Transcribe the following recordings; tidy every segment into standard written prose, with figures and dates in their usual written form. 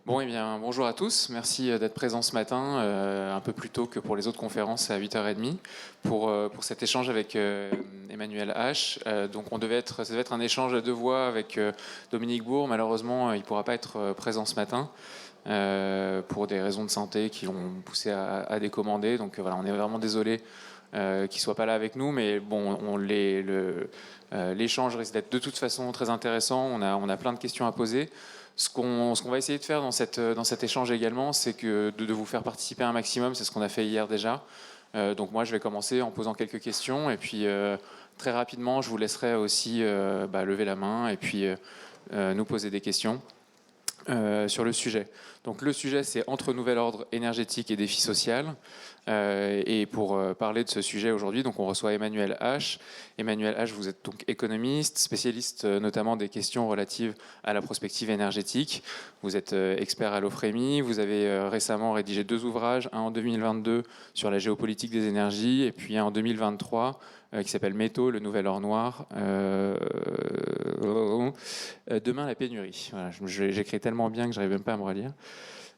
Bon, eh bien, bonjour à tous. Merci d'être présents ce matin, un peu plus tôt que pour les autres conférences à 8h30, pour cet échange avec Emmanuel H. Donc, ça devait être un échange à deux voix avec Dominique Bourg. Malheureusement, il ne pourra pas être présent ce matin pour des raisons de santé qui l'ont poussé à décommander. Donc, voilà, on est vraiment désolé qu'il ne soit pas là avec nous. Mais bon, l'échange risque d'être de toute façon très intéressant. On a plein de questions à poser. Ce qu'on va essayer de faire dans cet échange également, c'est de vous faire participer un maximum. C'est ce qu'on a fait hier déjà. Donc moi, je vais commencer en posant quelques questions. Et puis, très rapidement, je vous laisserai aussi lever la main et puis nous poser des questions sur le sujet. Donc le sujet, c'est entre nouvel ordre énergétique et défi social. Et pour parler de ce sujet aujourd'hui, donc on reçoit Emmanuel H. Emmanuel H, vous êtes donc économiste, spécialiste notamment des questions relatives à la prospective énergétique. Vous êtes expert à l'OFREMI. Vous avez récemment rédigé 2 ouvrages, un en 2022 sur la géopolitique des énergies et puis un en 2023 qui s'appelle Métaux, le nouvel or noir. Demain, la pénurie. Voilà, j'écris tellement bien que je n'arrive même pas à me relire.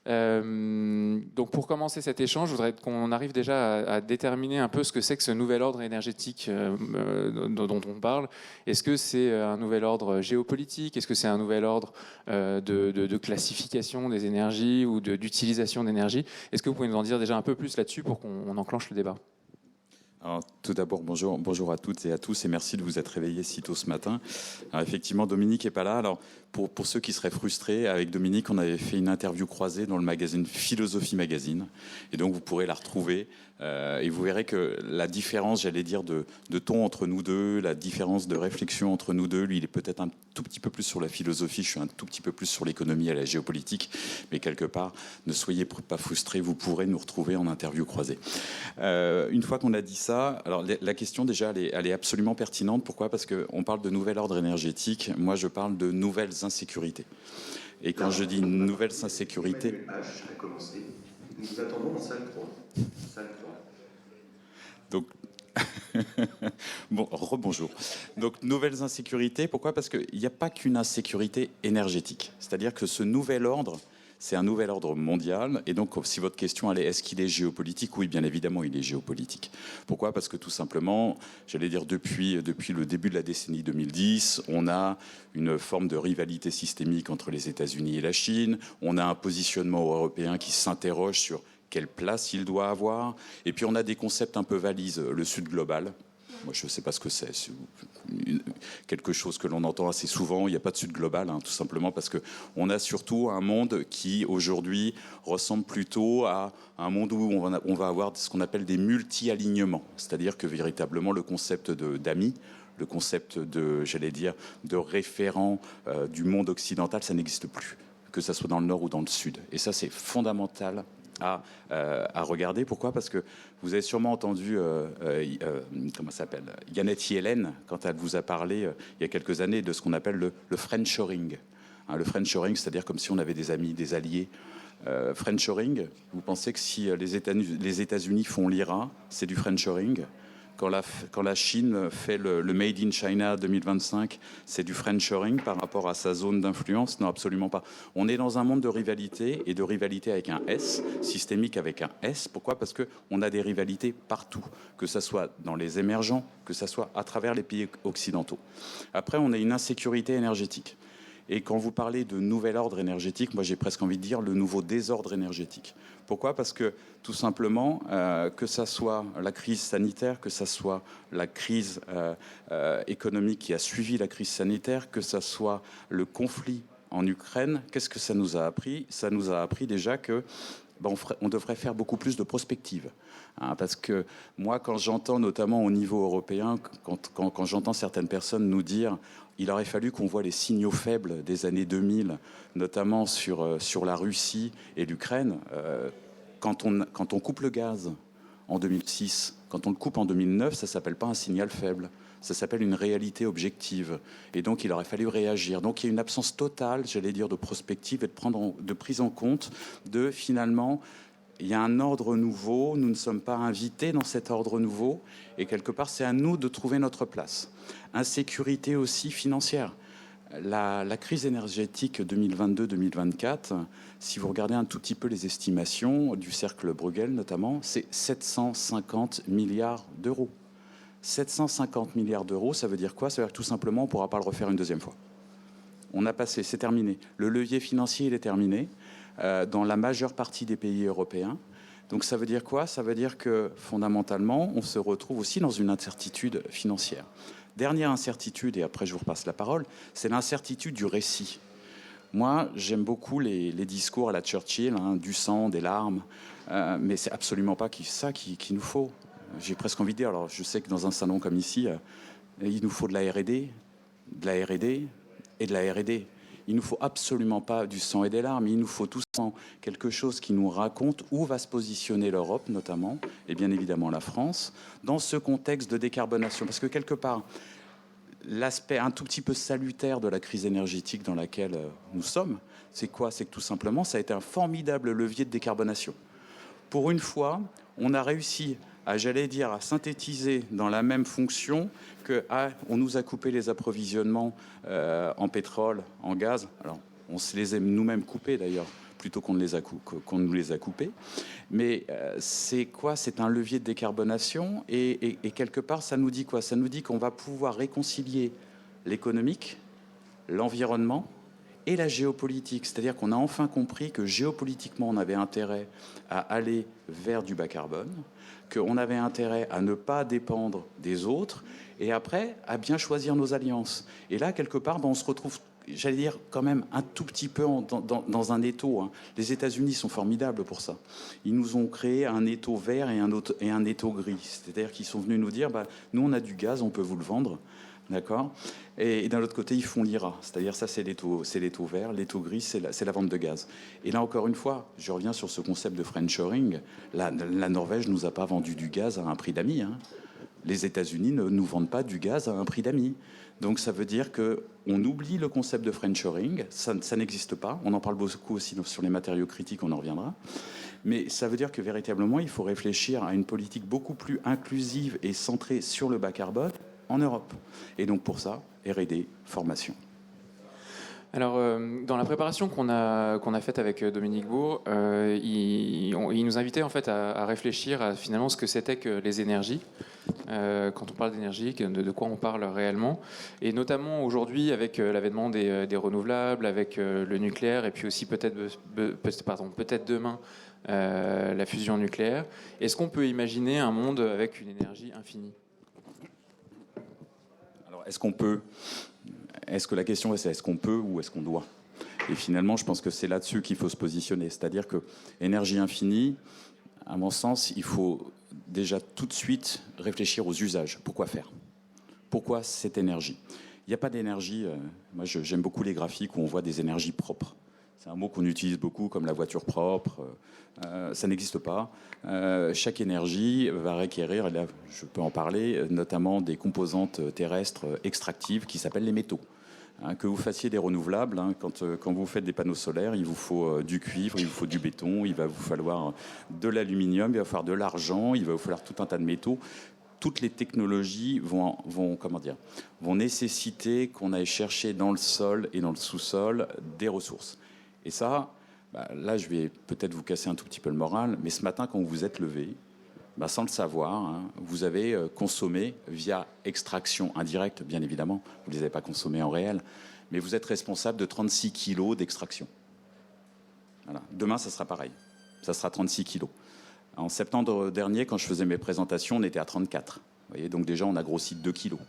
Donc pour commencer cet échange, je voudrais qu'on arrive déjà à déterminer un peu ce que c'est que ce nouvel ordre énergétique dont on parle. Est-ce que c'est un nouvel ordre géopolitique? Est-ce que c'est un nouvel ordre de classification des énergies ou d'utilisation d'énergie? Est-ce que vous pouvez nous en dire déjà un peu plus là-dessus pour qu'on enclenche le débat? Alors, tout d'abord, bonjour à toutes et à tous et merci de vous être réveillés si tôt ce matin. Alors, effectivement, Dominique n'est pas là. Alors, pour ceux qui seraient frustrés, avec Dominique, on avait fait une interview croisée dans le magazine Philosophie Magazine. Et donc, vous pourrez la retrouver. Et vous verrez que la différence, j'allais dire, de ton entre nous deux, la différence de réflexion entre nous deux, lui, il est peut-être un tout petit peu plus sur la philosophie, je suis un tout petit peu plus sur l'économie et la géopolitique. Mais quelque part, ne soyez pas frustrés, vous pourrez nous retrouver en interview croisée. Une fois qu'on a dit ça, alors la question déjà, elle est absolument pertinente. Pourquoi ? Parce qu'on parle de nouvel ordre énergétique. Moi, je parle de nouvelles insécurités. Et quand je dis nouvelles insécurités... Emmanuel H a commencé. Nous vous attendons en salle 3. Salle 3. Donc, bon, rebonjour. Donc, nouvelles insécurités, pourquoi ? Parce qu'il n'y a pas qu'une insécurité énergétique. C'est-à-dire que ce nouvel ordre, c'est un nouvel ordre mondial. Et donc, si votre question elle est, est-ce qu'il est géopolitique ? Oui, bien évidemment, il est géopolitique. Pourquoi ? Parce que tout simplement, j'allais dire depuis le début de la décennie 2010, on a une forme de rivalité systémique entre les États-Unis et la Chine. On a un positionnement européen qui s'interroge sur quelle place il doit avoir. Et puis, on a des concepts un peu valises. Le Sud global. Moi, je ne sais pas ce que c'est. Quelque chose que l'on entend assez souvent. Il n'y a pas de Sud global, tout simplement parce qu'on a surtout un monde qui, aujourd'hui, ressemble plutôt à un monde où on va avoir ce qu'on appelle des multi-alignements. C'est-à-dire que, véritablement, le concept d'amis, le concept de référent du monde occidental, ça n'existe plus, que ça soit dans le nord ou dans le sud. Et ça, c'est fondamental à regarder. Pourquoi ? Parce que vous avez sûrement entendu Yannette Yellen quand elle vous a parlé il y a quelques années de ce qu'on appelle le friendshoring. Le friendshoring, c'est-à-dire comme si on avait des amis, des alliés. Friendshoring, vous pensez que si les États-Unis font l'IRA, c'est du friendshoring ? Quand la Chine fait le Made in China 2025, c'est du friendshoring par rapport à sa zone d'influence ? Non, absolument pas. On est dans un monde de rivalité, et de rivalité avec un S, systémique avec un S. Pourquoi ? Parce qu'on a des rivalités partout, que ce soit dans les émergents, que ce soit à travers les pays occidentaux. Après, on a une insécurité énergétique. Et quand vous parlez de nouvel ordre énergétique, moi j'ai presque envie de dire le nouveau désordre énergétique. Pourquoi ? Parce que tout simplement, que ça soit la crise sanitaire, que ça soit la crise économique qui a suivi la crise sanitaire, que ça soit le conflit en Ukraine, qu'est-ce que ça nous a appris ? Ça nous a appris déjà que on devrait faire beaucoup plus de prospective. Parce que moi, quand j'entends, notamment au niveau européen, quand j'entends certaines personnes nous dire il aurait fallu qu'on voit les signaux faibles des années 2000, notamment sur la Russie et l'Ukraine, quand on coupe le gaz en 2006, quand on le coupe en 2009, ça ne s'appelle pas un signal faible. Ça s'appelle une réalité objective. Et donc, il aurait fallu réagir. Donc, il y a une absence totale, j'allais dire, de prospective et de prise en compte de, finalement, il y a un ordre nouveau, nous ne sommes pas invités dans cet ordre nouveau, et quelque part, c'est à nous de trouver notre place. Insécurité aussi financière. La crise énergétique 2022-2024, si vous regardez un tout petit peu les estimations du cercle Bruegel notamment, c'est 750 milliards d'euros. 750 milliards d'euros, ça veut dire quoi? Ça veut dire que tout simplement, on ne pourra pas le refaire une deuxième fois. On a passé, c'est terminé. Le levier financier, il est terminé dans la majeure partie des pays européens. Donc ça veut dire quoi? Ça veut dire que fondamentalement, on se retrouve aussi dans une incertitude financière. Dernière incertitude, et après je vous repasse la parole, c'est l'incertitude du récit. Moi, j'aime beaucoup les discours à la Churchill, hein, du sang, des larmes, mais c'est absolument pas ça qu'il nous faut. J'ai presque envie de dire, alors je sais que dans un salon comme ici, il nous faut de la R&D, de la R&D et de la R&D. Il nous faut absolument pas du sang et des larmes, il nous faut tout simplement quelque chose qui nous raconte où va se positionner l'Europe notamment, et bien évidemment la France, dans ce contexte de décarbonation. Parce que quelque part, l'aspect un tout petit peu salutaire de la crise énergétique dans laquelle nous sommes, c'est quoi? C'est que tout simplement, ça a été un formidable levier de décarbonation. Pour une fois, on a réussi à synthétiser dans la même fonction que on nous a coupé les approvisionnements en pétrole, en gaz. Alors, on se les a nous-mêmes coupés d'ailleurs, plutôt qu'on nous les a coupés. Mais c'est quoi? C'est un levier de décarbonation et quelque part, ça nous dit quoi? Ça nous dit qu'on va pouvoir réconcilier l'économique, l'environnement et la géopolitique. C'est-à-dire qu'on a enfin compris que géopolitiquement, on avait intérêt à aller vers du bas carbone, qu'on avait intérêt à ne pas dépendre des autres, et après, à bien choisir nos alliances. Et là, quelque part, on se retrouve, j'allais dire, quand même un tout petit peu dans un étau. Hein. Les États-Unis sont formidables pour ça. Ils nous ont créé un étau vert et un étau gris. C'est-à-dire qu'ils sont venus nous dire, nous, on a du gaz, on peut vous le vendre. D'accord. Et d'un autre côté, ils font l'IRA. C'est-à-dire, ça, c'est l'étau vert. L'étau gris, c'est la vente de gaz. Et là, encore une fois, je reviens sur ce concept de friendshoring. La Norvège ne nous a pas vendu du gaz à un prix d'amis. Hein. Les États-Unis ne nous vendent pas du gaz à un prix d'amis. Donc, ça veut dire qu'on oublie le concept de friendshoring. Ça n'existe pas. On en parle beaucoup aussi sur les matériaux critiques, on en reviendra. Mais ça veut dire que véritablement, il faut réfléchir à une politique beaucoup plus inclusive et centrée sur le bas carbone en Europe. Et donc pour ça, R&D, formation. Alors, dans la préparation qu'on a faite avec Dominique Bourg, il nous invitait en fait à réfléchir à finalement ce que c'était que les énergies. Quand on parle d'énergie, de quoi on parle réellement. Et notamment aujourd'hui avec l'avènement des renouvelables, avec le nucléaire, et puis aussi peut-être demain la fusion nucléaire. Est-ce qu'on peut imaginer un monde avec une énergie infinie ? Est-ce qu'on peut? Est-ce que la question c'est est-ce qu'on peut ou est-ce qu'on doit? Et finalement, je pense que c'est là-dessus qu'il faut se positionner. C'est-à-dire que énergie infinie, à mon sens, il faut déjà tout de suite réfléchir aux usages. Pourquoi faire? Pourquoi cette énergie? Il n'y a pas d'énergie. Moi, j'aime beaucoup les graphiques où on voit des énergies propres. C'est un mot qu'on utilise beaucoup comme la voiture propre. Ça n'existe pas. Chaque énergie va requérir, et là je peux en parler, notamment des composantes terrestres extractives qui s'appellent les métaux. Que vous fassiez des renouvelables, quand vous faites des panneaux solaires, il vous faut du cuivre, il vous faut du béton, il va vous falloir de l'aluminium, il va vous falloir de l'argent, il va vous falloir tout un tas de métaux. Toutes les technologies vont nécessiter qu'on aille chercher dans le sol et dans le sous-sol des ressources. Et ça, là, je vais peut-être vous casser un tout petit peu le moral, mais ce matin, quand vous vous êtes levé, sans le savoir, vous avez consommé via extraction indirecte, bien évidemment, vous ne les avez pas consommés en réel, mais vous êtes responsable de 36 kilos d'extraction. Voilà. Demain, ça sera pareil. Ça sera 36 kilos. En septembre dernier, quand je faisais mes présentations, on était à 34. Vous voyez, donc déjà, on a grossi de 2 kilos.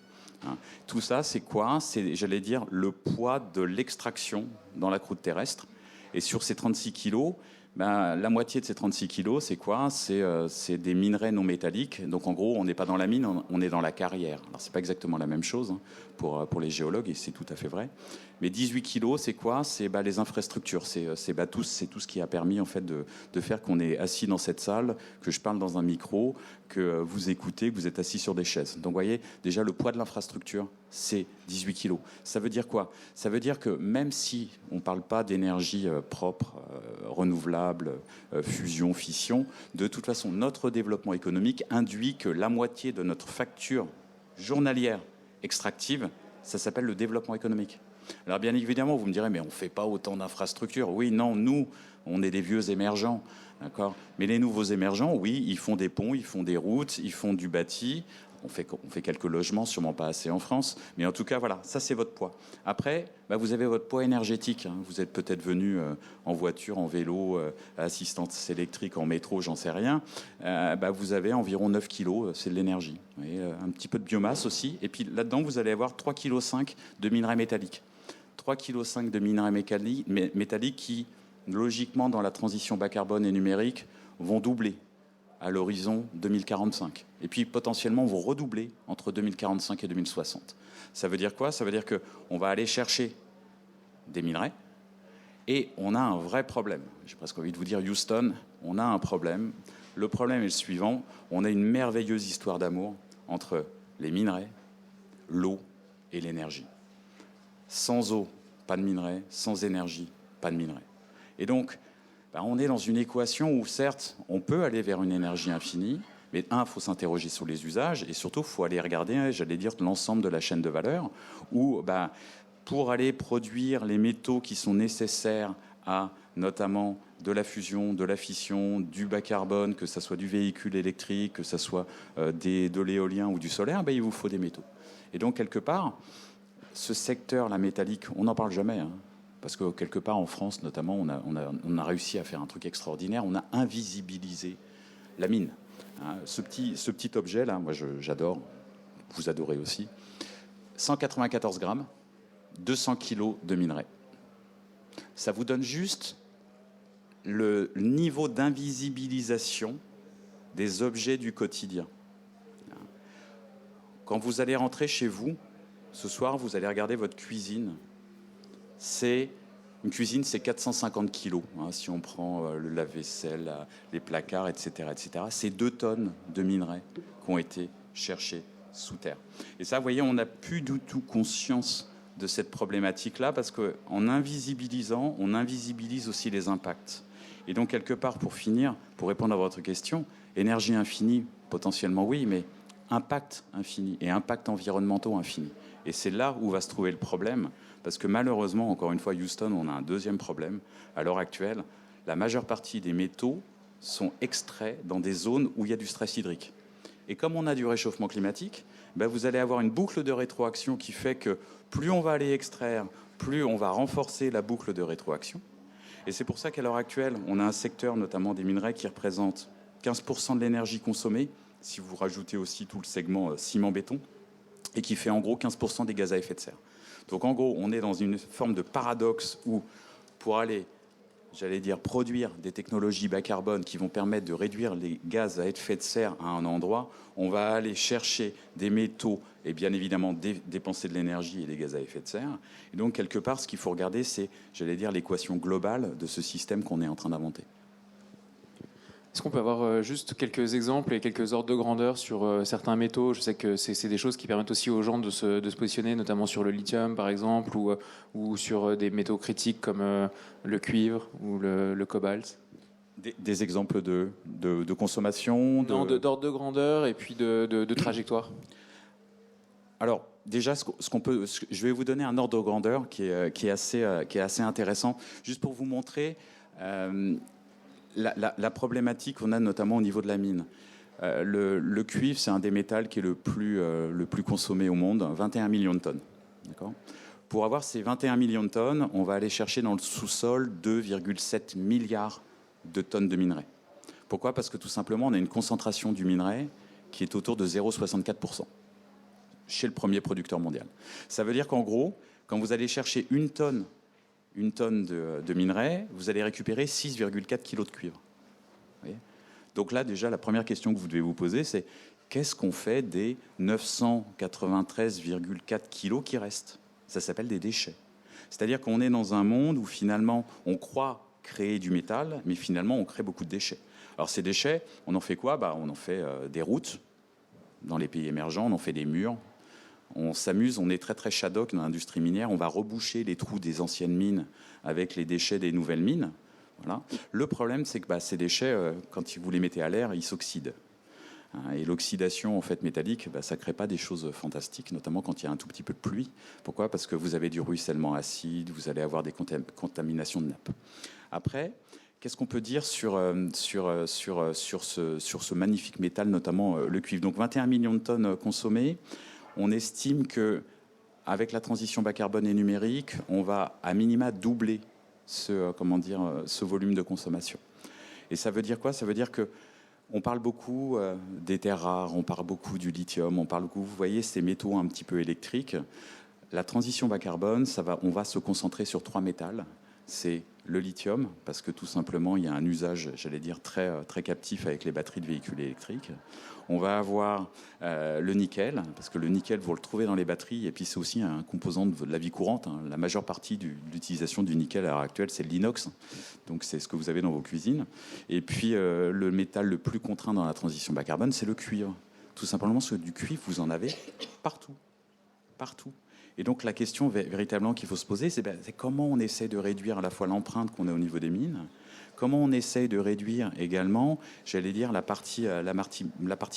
Tout ça, c'est quoi? C'est, j'allais dire, le poids de l'extraction dans la croûte terrestre. Et sur ces 36 kilos, la moitié de ces 36 kilos, c'est quoi? C'est des minerais non métalliques. Donc en gros, on n'est pas dans la mine, on est dans la carrière. Alors c'est pas exactement la même chose pour les géologues, et c'est tout à fait vrai. Mais 18 kilos, c'est quoi? C'est les infrastructures. C'est tout ce qui a permis en fait de faire qu'on est assis dans cette salle, que je parle dans un micro, que vous écoutez, que vous êtes assis sur des chaises. Donc vous voyez, déjà le poids de l'infrastructure, c'est 18 kilos. Ça veut dire quoi? Ça veut dire que même si on ne parle pas d'énergie propre, renouvelable, fusion, fission, de toute façon, notre développement économique induit que la moitié de notre facture journalière extractive, ça s'appelle le développement économique. Alors bien évidemment, vous me direz, mais on ne fait pas autant d'infrastructures. Oui, non, nous, on est des vieux émergents. D'accord. Mais les nouveaux émergents, oui, ils font des ponts, ils font des routes, ils font du bâti. On fait quelques logements, sûrement pas assez en France. Mais en tout cas, voilà, ça c'est votre poids. Après, vous avez votre poids énergétique. Vous êtes peut-être venu en voiture, en vélo, à assistance électrique, en métro, j'en sais rien. Vous avez environ 9 kilos, c'est de l'énergie. Vous voyez, un petit peu de biomasse aussi. Et puis là-dedans, vous allez avoir 3,5 kg de minerais métalliques. 3,5 kg de minerais métalliques qui, logiquement, dans la transition bas carbone et numérique, vont doubler à l'horizon 2045. Et puis potentiellement vont redoubler entre 2045 et 2060. Ça veut dire quoi? Ça veut dire qu'on va aller chercher des minerais et on a un vrai problème. J'ai presque envie de vous dire, Houston, on a un problème. Le problème est le suivant. On a une merveilleuse histoire d'amour entre les minerais, l'eau et l'énergie. Sans eau, pas de minerais. Sans énergie, pas de minerais. Et donc, on est dans une équation où, certes, on peut aller vers une énergie infinie, mais il faut s'interroger sur les usages, et surtout, il faut aller regarder, j'allais dire, l'ensemble de la chaîne de valeur, où, pour aller produire les métaux qui sont nécessaires à, notamment, de la fusion, de la fission, du bas carbone, que ce soit du véhicule électrique, que ce soit de l'éolien ou du solaire, il vous faut des métaux. Et donc, quelque part, ce secteur, la métallique, on n'en parle jamais, hein. Parce que quelque part en France, notamment, on a réussi à faire un truc extraordinaire. On a invisibilisé la mine. Hein, ce petit objet-là, moi j'adore, vous adorez aussi. 194 grammes, 200 kilos de minerai. Ça vous donne juste le niveau d'invisibilisation des objets du quotidien. Quand vous allez rentrer chez vous, ce soir, vous allez regarder votre cuisine. Une cuisine, c'est 450 kilos. Hein, si on prend le lave-vaisselle, les placards, etc., etc. C'est 2 tonnes de minerais qui ont été cherchés sous terre. Et ça, vous voyez, on n'a plus du tout conscience de cette problématique-là parce qu'en invisibilisant, on invisibilise aussi les impacts. Et donc, quelque part, pour finir, pour répondre à votre question, énergie infinie, potentiellement oui, mais impact infini et impact environnementaux infini. Et c'est là où va se trouver le problème. Parce que malheureusement, encore une fois, Houston, on a un deuxième problème. À l'heure actuelle, la majeure partie des métaux sont extraits dans des zones où il y a du stress hydrique. Et comme on a du réchauffement climatique, vous allez avoir une boucle de rétroaction qui fait que plus on va aller extraire, plus on va renforcer la boucle de rétroaction. Et c'est pour ça qu'à l'heure actuelle, on a un secteur, notamment des minerais, qui représente 15% de l'énergie consommée, si vous rajoutez aussi tout le segment ciment-béton, et qui fait en gros 15% des gaz à effet de serre. Donc en gros, on est dans une forme de paradoxe où, pour aller, j'allais dire, produire des technologies bas carbone qui vont permettre de réduire les gaz à effet de serre à un endroit, on va aller chercher des métaux et bien évidemment dépenser de l'énergie et des gaz à effet de serre. Et donc quelque part, ce qu'il faut regarder, c'est, j'allais dire, l'équation globale de ce système qu'on est en train d'inventer. Est-ce qu'on peut avoir juste quelques exemples et quelques ordres de grandeur sur certains métaux? Je sais que c'est des choses qui permettent aussi aux gens de se positionner, notamment sur le lithium, par exemple, ou sur des métaux critiques comme le cuivre ou le cobalt. Des exemples de consommation Non, d'ordre de grandeur et puis de trajectoire. Alors, déjà, je vais vous donner un ordre de grandeur qui est assez intéressant, juste pour vous montrer... La problématique qu'on a notamment au niveau de la mine. Le cuivre, c'est un des métals qui est le plus consommé au monde, 21 millions de tonnes. D'accord ? Pour avoir ces 21 millions de tonnes, on va aller chercher dans le sous-sol 2,7 milliards de tonnes de minerais. Pourquoi ? Parce que tout simplement, on a une concentration du minerai qui est autour de 0,64% chez le premier producteur mondial. Ça veut dire qu'en gros, quand vous allez chercher une tonne de minerai, vous allez récupérer 6,4 kg de cuivre. Vous voyez ? Donc là, déjà, la première question que vous devez vous poser, c'est qu'est-ce qu'on fait des 993,4 kg qui restent ? Ça s'appelle des déchets. C'est-à-dire qu'on est dans un monde où finalement, on croit créer du métal, mais finalement, on crée beaucoup de déchets. Alors ces déchets, on en fait quoi ? On en fait des routes dans les pays émergents, on en fait des murs. On s'amuse, on est très très Shadok dans l'industrie minière, on va reboucher les trous des anciennes mines avec les déchets des nouvelles mines. Voilà. Le problème, c'est que ces déchets, quand vous les mettez à l'air, ils s'oxydent. Et l'oxydation en fait métallique, ça ne crée pas des choses fantastiques, notamment quand il y a un tout petit peu de pluie. Pourquoi ? Parce que vous avez du ruissellement acide, vous allez avoir des contaminations de nappe. Après, qu'est-ce qu'on peut dire sur ce magnifique métal, notamment le cuivre ? Donc 21 millions de tonnes consommées. On estime que avec la transition bas carbone et numérique, on va à minima doubler ce volume de consommation. Et ça veut dire quoi ? Ça veut dire que on parle beaucoup des terres rares, on parle beaucoup du lithium, on parle beaucoup, vous voyez, ces métaux un petit peu électriques. La transition bas carbone, on va se concentrer sur 3 métals. C'est le lithium, parce que tout simplement, il y a un usage, j'allais dire, très, très captif avec les batteries de véhicules électriques. On va avoir le nickel, parce que le nickel, vous le trouvez dans les batteries, et puis c'est aussi un composant de la vie courante. La majeure partie de l'utilisation du nickel à l'heure actuelle, c'est l'inox. Donc c'est ce que vous avez dans vos cuisines. Et puis le métal le plus contraint dans la transition bas carbone, c'est le cuivre. Tout simplement parce que du cuivre, vous en avez partout. Partout. Et donc la question véritablement qu'il faut se poser, c'est comment on essaie de réduire à la fois l'empreinte qu'on a au niveau des mines, comment on essaie de réduire également, j'allais dire, la partie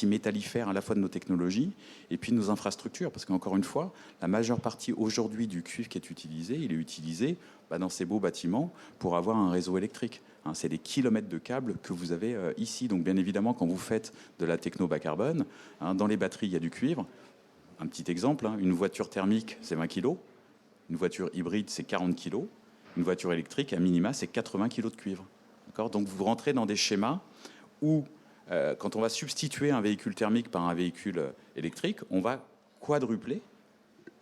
métallifère à la fois de nos technologies et puis de nos infrastructures. Parce qu'encore une fois, la majeure partie aujourd'hui du cuivre qui est utilisé, il est utilisé dans ces beaux bâtiments pour avoir un réseau électrique. C'est des kilomètres de câbles que vous avez ici. Donc bien évidemment, quand vous faites de la techno bas carbone, dans les batteries, il y a du cuivre. Un petit exemple, une voiture thermique, c'est 20 kg. Une voiture hybride, c'est 40 kg. Une voiture électrique, à minima, c'est 80 kg de cuivre. D'accord ? Donc vous rentrez dans des schémas où, quand on va substituer un véhicule thermique par un véhicule électrique, on va quadrupler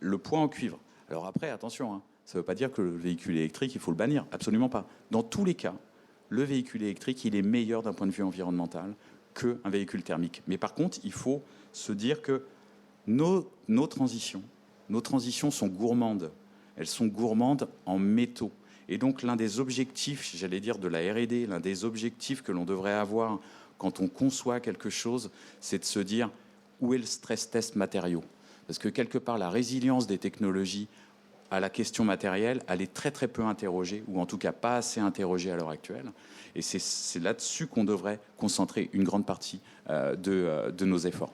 le poids en cuivre. Alors après, attention, ça ne veut pas dire que le véhicule électrique, il faut le bannir. Absolument pas. Dans tous les cas, le véhicule électrique, il est meilleur d'un point de vue environnemental qu'un véhicule thermique. Mais par contre, il faut se dire que nos transitions sont gourmandes. Elles sont gourmandes en métaux. Et donc l'un des objectifs, j'allais dire, de la R&D, l'un des objectifs que l'on devrait avoir quand on conçoit quelque chose, c'est de se dire où est le stress test matériaux. Parce que quelque part, la résilience des technologies à la question matérielle, elle est très très peu interrogée, ou en tout cas pas assez interrogée à l'heure actuelle. Et c'est là-dessus qu'on devrait concentrer une grande partie de nos efforts.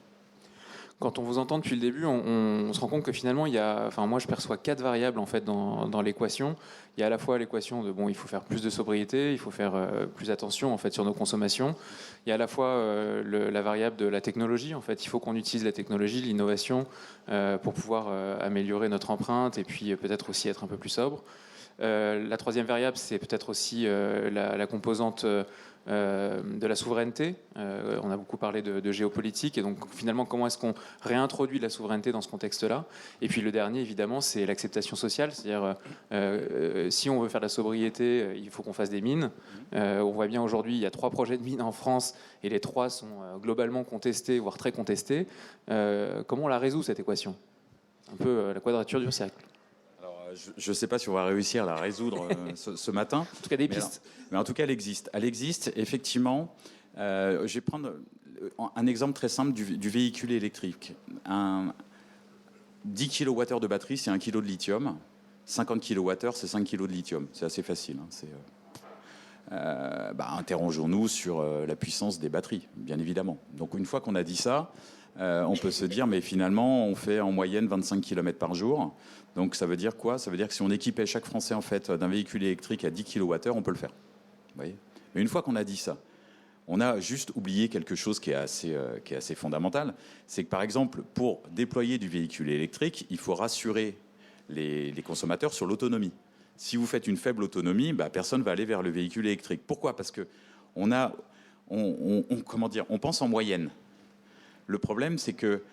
Quand on vous entend depuis le début, on se rend compte que finalement, moi je perçois 4 variables en fait dans l'équation. Il y a à la fois l'équation de il faut faire plus de sobriété, il faut faire plus attention en fait sur nos consommations. Il y a à la fois la variable de la technologie. En fait, il faut qu'on utilise la technologie, l'innovation pour pouvoir améliorer notre empreinte et puis peut-être aussi être un peu plus sobre. La troisième variable, c'est peut-être aussi la composante de la souveraineté. On a beaucoup parlé de géopolitique, et donc finalement, comment est-ce qu'on réintroduit la souveraineté dans ce contexte-là ? Et puis le dernier, évidemment, c'est l'acceptation sociale, c'est-à-dire si on veut faire de la sobriété, il faut qu'on fasse des mines. On voit bien aujourd'hui, il y a 3 projets de mines en France, et les 3 sont globalement contestés, voire très contestés. Comment on la résout, cette équation ? Un peu la quadrature du cercle. Je ne sais pas si on va réussir à la résoudre ce matin. En tout cas, des pistes. Mais en tout cas, elle existe. Elle existe, effectivement. Je vais prendre un exemple très simple du véhicule électrique. 10 kWh de batterie, c'est 1 kg de lithium. 50 kWh, c'est 5 kg de lithium. C'est assez facile. Interrogeons-nous sur la puissance des batteries, bien évidemment. Donc une fois qu'on a dit ça, on peut se dire, mais finalement, on fait en moyenne 25 km par jour. Donc ça veut dire quoi ? Ça veut dire que si on équipait chaque Français en fait, d'un véhicule électrique à 10 kWh, on peut le faire. Vous voyez ? Mais une fois qu'on a dit ça, on a juste oublié quelque chose qui est assez fondamental. C'est que par exemple, pour déployer du véhicule électrique, il faut rassurer les consommateurs sur l'autonomie. Si vous faites une faible autonomie, personne ne va aller vers le véhicule électrique. Pourquoi ? Parce que on pense en moyenne. Le problème, c'est que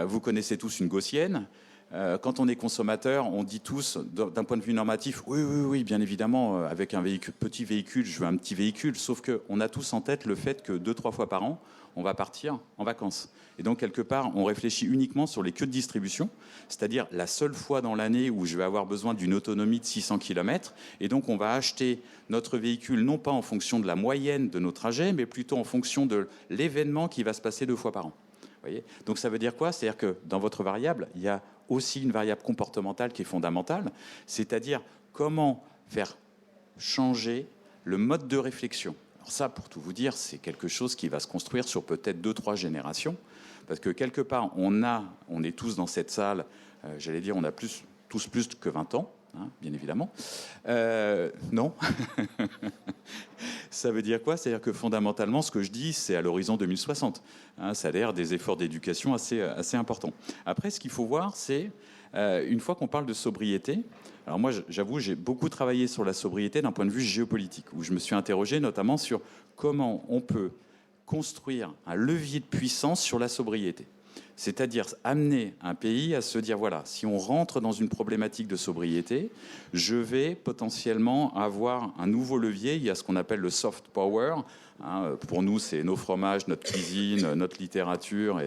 vous connaissez tous une gaussienne. Quand on est consommateur, on dit tous, d'un point de vue normatif, oui, bien évidemment, avec un petit véhicule, je veux un petit véhicule. Sauf qu'on a tous en tête le fait que 2-3 fois par an, on va partir en vacances. Et donc, quelque part, on réfléchit uniquement sur les queues de distribution, c'est-à-dire la seule fois dans l'année où je vais avoir besoin d'une autonomie de 600 km. Et donc, on va acheter notre véhicule, non pas en fonction de la moyenne de nos trajets, mais plutôt en fonction de l'événement qui va se passer 2 fois par an. Vous voyez ? Donc, ça veut dire quoi ? C'est-à-dire que dans votre variable, il y a aussi une variable comportementale qui est fondamentale, c'est-à-dire comment faire changer le mode de réflexion. Alors ça, pour tout vous dire, c'est quelque chose qui va se construire sur peut-être 2-3 générations, parce que quelque part, on est tous dans cette salle, j'allais dire, on a tous plus que 20 ans, hein, bien évidemment. Non. Ça veut dire quoi? C'est-à-dire que fondamentalement, ce que je dis, c'est à l'horizon 2060. Hein, ça a l'air des efforts d'éducation assez importants. Après, ce qu'il faut voir, c'est, une fois qu'on parle de sobriété, alors moi, j'avoue, j'ai beaucoup travaillé sur la sobriété d'un point de vue géopolitique, où je me suis interrogé notamment sur comment on peut construire un levier de puissance sur la sobriété. C'est-à-dire amener un pays à se dire, voilà, si on rentre dans une problématique de sobriété, je vais potentiellement avoir un nouveau levier. Il y a ce qu'on appelle le soft power. Hein, pour nous, c'est nos fromages, notre cuisine, notre littérature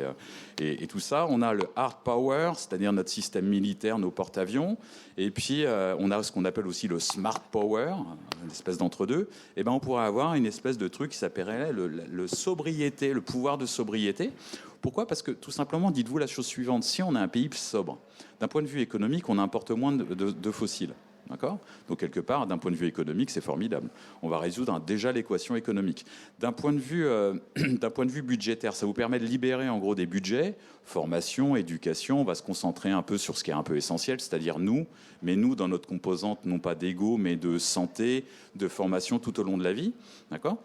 et tout ça. On a le hard power, c'est-à-dire notre système militaire, nos porte-avions. Et puis, on a ce qu'on appelle aussi le smart power, une espèce d'entre-deux. Et ben, on pourrait avoir une espèce de truc qui s'appellerait le sobriété, le pouvoir de sobriété. Pourquoi? Parce que, tout simplement, dites-vous la chose suivante. Si on a un pays sobre, d'un point de vue économique, on importe moins de fossiles. D'accord? Donc, quelque part, d'un point de vue économique, c'est formidable. On va résoudre déjà l'équation économique. D'un point de vue budgétaire, ça vous permet de libérer, en gros, des budgets, formation, éducation. On va se concentrer un peu sur ce qui est un peu essentiel, c'est-à-dire nous, mais nous, dans notre composante, non pas d'ego, mais de santé, de formation tout au long de la vie. D'accord?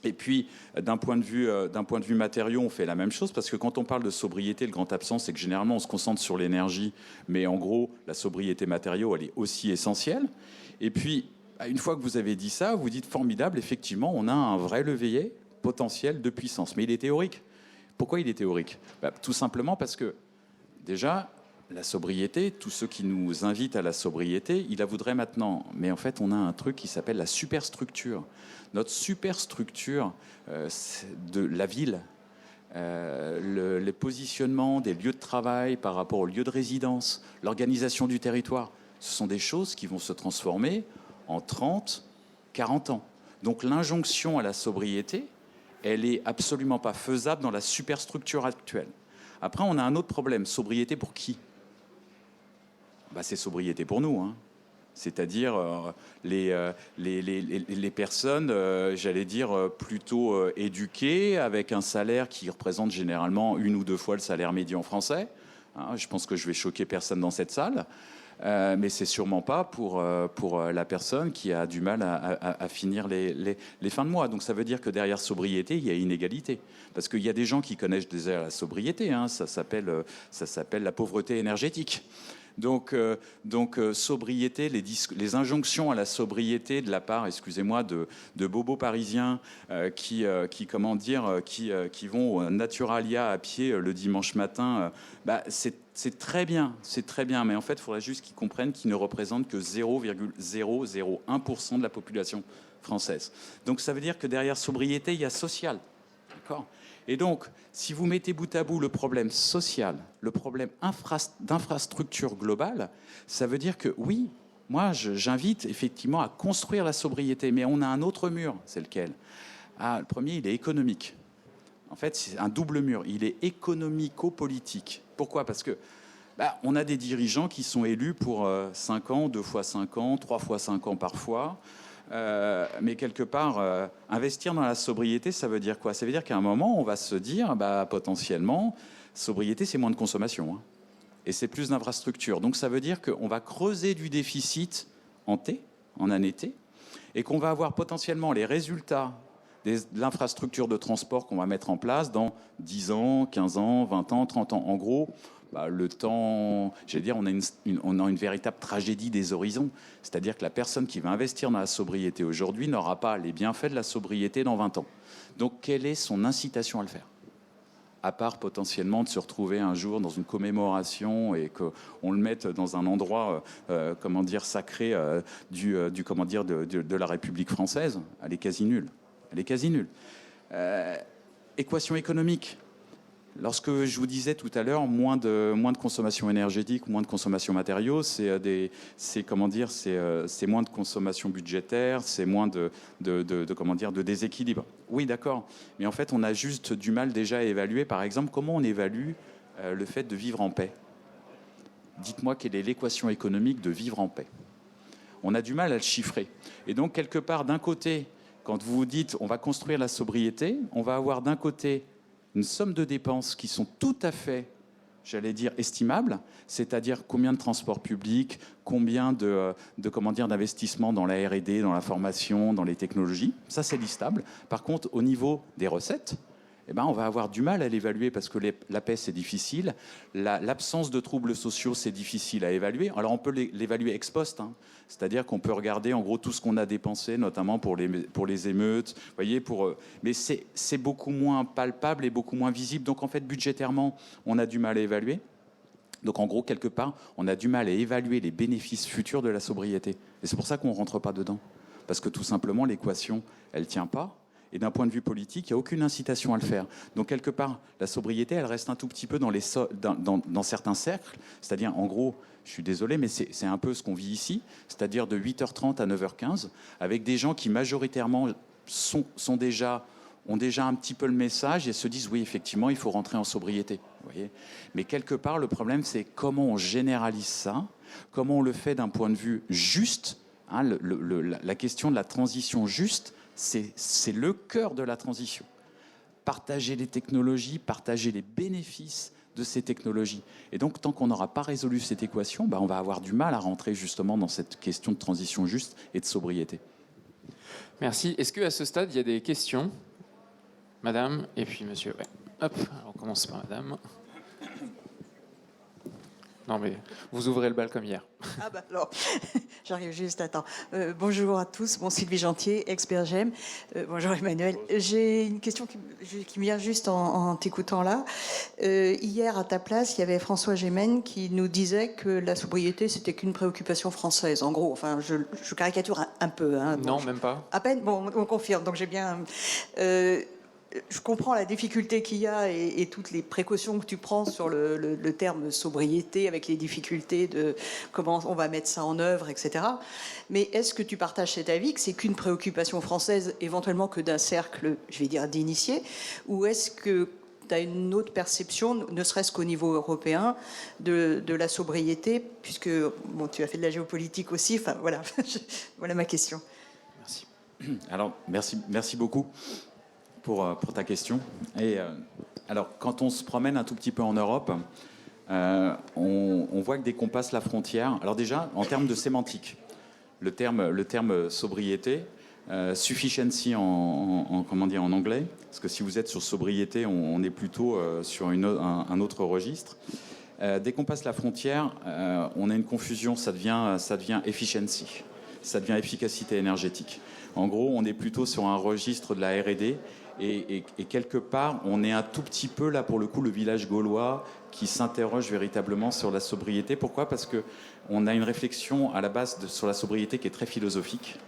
Et puis, d'un point de vue matériaux, on fait la même chose, parce que quand on parle de sobriété, le grand absent, c'est que généralement, on se concentre sur l'énergie, mais en gros, la sobriété matériaux, elle est aussi essentielle. Et puis, une fois que vous avez dit ça, vous dites formidable, effectivement, on a un vrai levier potentiel de puissance. Mais il est théorique. Pourquoi il est théorique? Tout simplement parce que, déjà, la sobriété, tous ceux qui nous invitent à la sobriété, ils la voudraient maintenant. Mais en fait, on a un truc qui s'appelle la superstructure. Notre superstructure de la ville, les positionnements des lieux de travail par rapport aux lieux de résidence, l'organisation du territoire, ce sont des choses qui vont se transformer en 30, 40 ans. Donc l'injonction à la sobriété, elle est absolument pas faisable dans la superstructure actuelle. Après, on a un autre problème. Sobriété pour qui? C'est sobriété pour nous, hein. C'est-à-dire les personnes, j'allais dire, plutôt éduquées, avec un salaire qui représente généralement 1 ou 2 fois le salaire médian français. Hein, je pense que je vais choquer personne dans cette salle, mais c'est sûrement pas pour la personne qui a du mal à finir les fins de mois. Donc ça veut dire que derrière sobriété, il y a inégalité. Parce qu'il y a des gens qui connaissent déjà la sobriété, hein, ça s'appelle la pauvreté énergétique. Donc sobriété, les injonctions à la sobriété de la part, excusez-moi, de bobos parisiens qui vont au Naturalia à pied le dimanche matin, c'est très bien, mais en fait, il faudrait juste qu'ils comprennent qu'ils ne représentent que 0,001% de la population française. Donc ça veut dire que derrière sobriété, il y a social. D'accord ? Et donc, si vous mettez bout à bout le problème social, le problème d'infrastructure globale, ça veut dire que oui, moi j'invite effectivement à construire la sobriété, mais on a un autre mur, c'est lequel? Le premier, il est économique. En fait, c'est un double mur, il est économico-politique. Pourquoi? Parce que on a des dirigeants qui sont élus pour 5 ans, 2 fois 5 ans, 3 fois 5 ans parfois. Mais quelque part, investir dans la sobriété, ça veut dire quoi? Ça veut dire qu'à un moment, on va se dire, potentiellement, sobriété, c'est moins de consommation, hein, et c'est plus d'infrastructure. Donc ça veut dire qu'on va creuser du déficit en année T, et qu'on va avoir potentiellement les résultats de l'infrastructure de transport qu'on va mettre en place dans 10 ans, 15 ans, 20 ans, 30 ans. En gros, le temps, j'allais dire, on a une véritable tragédie des horizons. C'est-à-dire que la personne qui va investir dans la sobriété aujourd'hui n'aura pas les bienfaits de la sobriété dans 20 ans. Donc, quelle est son incitation à le faire? À part potentiellement de se retrouver un jour dans une commémoration et qu'on le mette dans un endroit, sacré de la République française, elle est quasi nulle. Équation économique. Lorsque je vous disais tout à l'heure, moins de consommation énergétique, moins de consommation matériaux, c'est moins de consommation budgétaire, c'est moins de déséquilibre. Oui, d'accord. Mais en fait, on a juste du mal déjà à évaluer, par exemple, comment on évalue le fait de vivre en paix. Dites-moi quelle est l'équation économique de vivre en paix. On a du mal à le chiffrer. Et donc, quelque part, d'un côté, quand vous vous dites on va construire la sobriété, on va avoir d'un côté une somme de dépenses qui sont tout à fait, j'allais dire, estimables, c'est-à-dire combien de transports publics, combien d'investissements dans la R&D, dans la formation, dans les technologies. Ça, c'est listable. Par contre, au niveau des recettes, eh ben, on va avoir du mal à l'évaluer parce que la paix, c'est difficile. L'absence de troubles sociaux, c'est difficile à évaluer. Alors, on peut l'évaluer ex post, hein. C'est-à-dire qu'on peut regarder, en gros, tout ce qu'on a dépensé, notamment pour les émeutes. Vous voyez, mais c'est beaucoup moins palpable et beaucoup moins visible. Donc, en fait, budgétairement, on a du mal à évaluer. Donc, en gros, quelque part, on a du mal à évaluer les bénéfices futurs de la sobriété. Et c'est pour ça qu'on ne rentre pas dedans. Parce que, tout simplement, l'équation, elle ne tient pas. Et d'un point de vue politique, il n'y a aucune incitation à le faire. Donc, quelque part, la sobriété, elle reste un tout petit peu dans certains cercles. C'est-à-dire, en gros, je suis désolé, mais c'est un peu ce qu'on vit ici. C'est-à-dire de 8h30 à 9h15, avec des gens qui, majoritairement, ont déjà un petit peu le message et se disent, oui, effectivement, il faut rentrer en sobriété. Vous voyez, mais quelque part, le problème, c'est comment on généralise ça, comment on le fait d'un point de vue juste. Hein, la question de la transition juste, c'est le cœur de la transition. Partager les technologies, partager les bénéfices de ces technologies. Et donc, tant qu'on n'aura pas résolu cette équation, on va avoir du mal à rentrer justement dans cette question de transition juste et de sobriété. Merci. Est-ce qu'à ce stade, il y a des questions ? Madame, et puis monsieur. Ouais. Hop, alors on commence par madame. Non, mais vous ouvrez le bal comme hier. Ah bah alors, j'arrive juste à temps. Bonjour à tous, bon Sylvie Gentier, expert GEM. Bonjour Emmanuel. J'ai une question qui me vient juste en t'écoutant là. Hier, à ta place, il y avait François Gémen qui nous disait que la sobriété, c'était qu'une préoccupation française. En gros, enfin, je caricature un peu. Hein. Non, même pas. À peine, bon, on confirme, donc j'ai bien... je comprends la difficulté qu'il y a et toutes les précautions que tu prends sur le terme sobriété, avec les difficultés de comment on va mettre ça en œuvre, etc. Mais est-ce que tu partages cet avis que c'est qu'une préoccupation française, éventuellement que d'un cercle, je vais dire, d'initiés, ou est-ce que tu as une autre perception, ne serait-ce qu'au niveau européen, de la sobriété, puisque bon, tu as fait de la géopolitique aussi, enfin voilà, voilà ma question. Merci. Alors, merci beaucoup pour ta question. Et alors, quand on se promène un tout petit peu en Europe, on voit que dès qu'on passe la frontière, alors déjà, en termes de sémantique, le terme sobriété, sufficiency comment dire, en anglais, parce que si vous êtes sur sobriété, on est plutôt sur un autre registre. Dès qu'on passe la frontière, on a une confusion, ça devient efficiency, ça devient efficacité énergétique. En gros, on est plutôt sur un registre de la R&D et quelque part, on est un tout petit peu là pour le coup le village gaulois qui s'interroge véritablement sur la sobriété. Pourquoi ? Parce qu'on a une réflexion à la base sur la sobriété qui est très philosophique.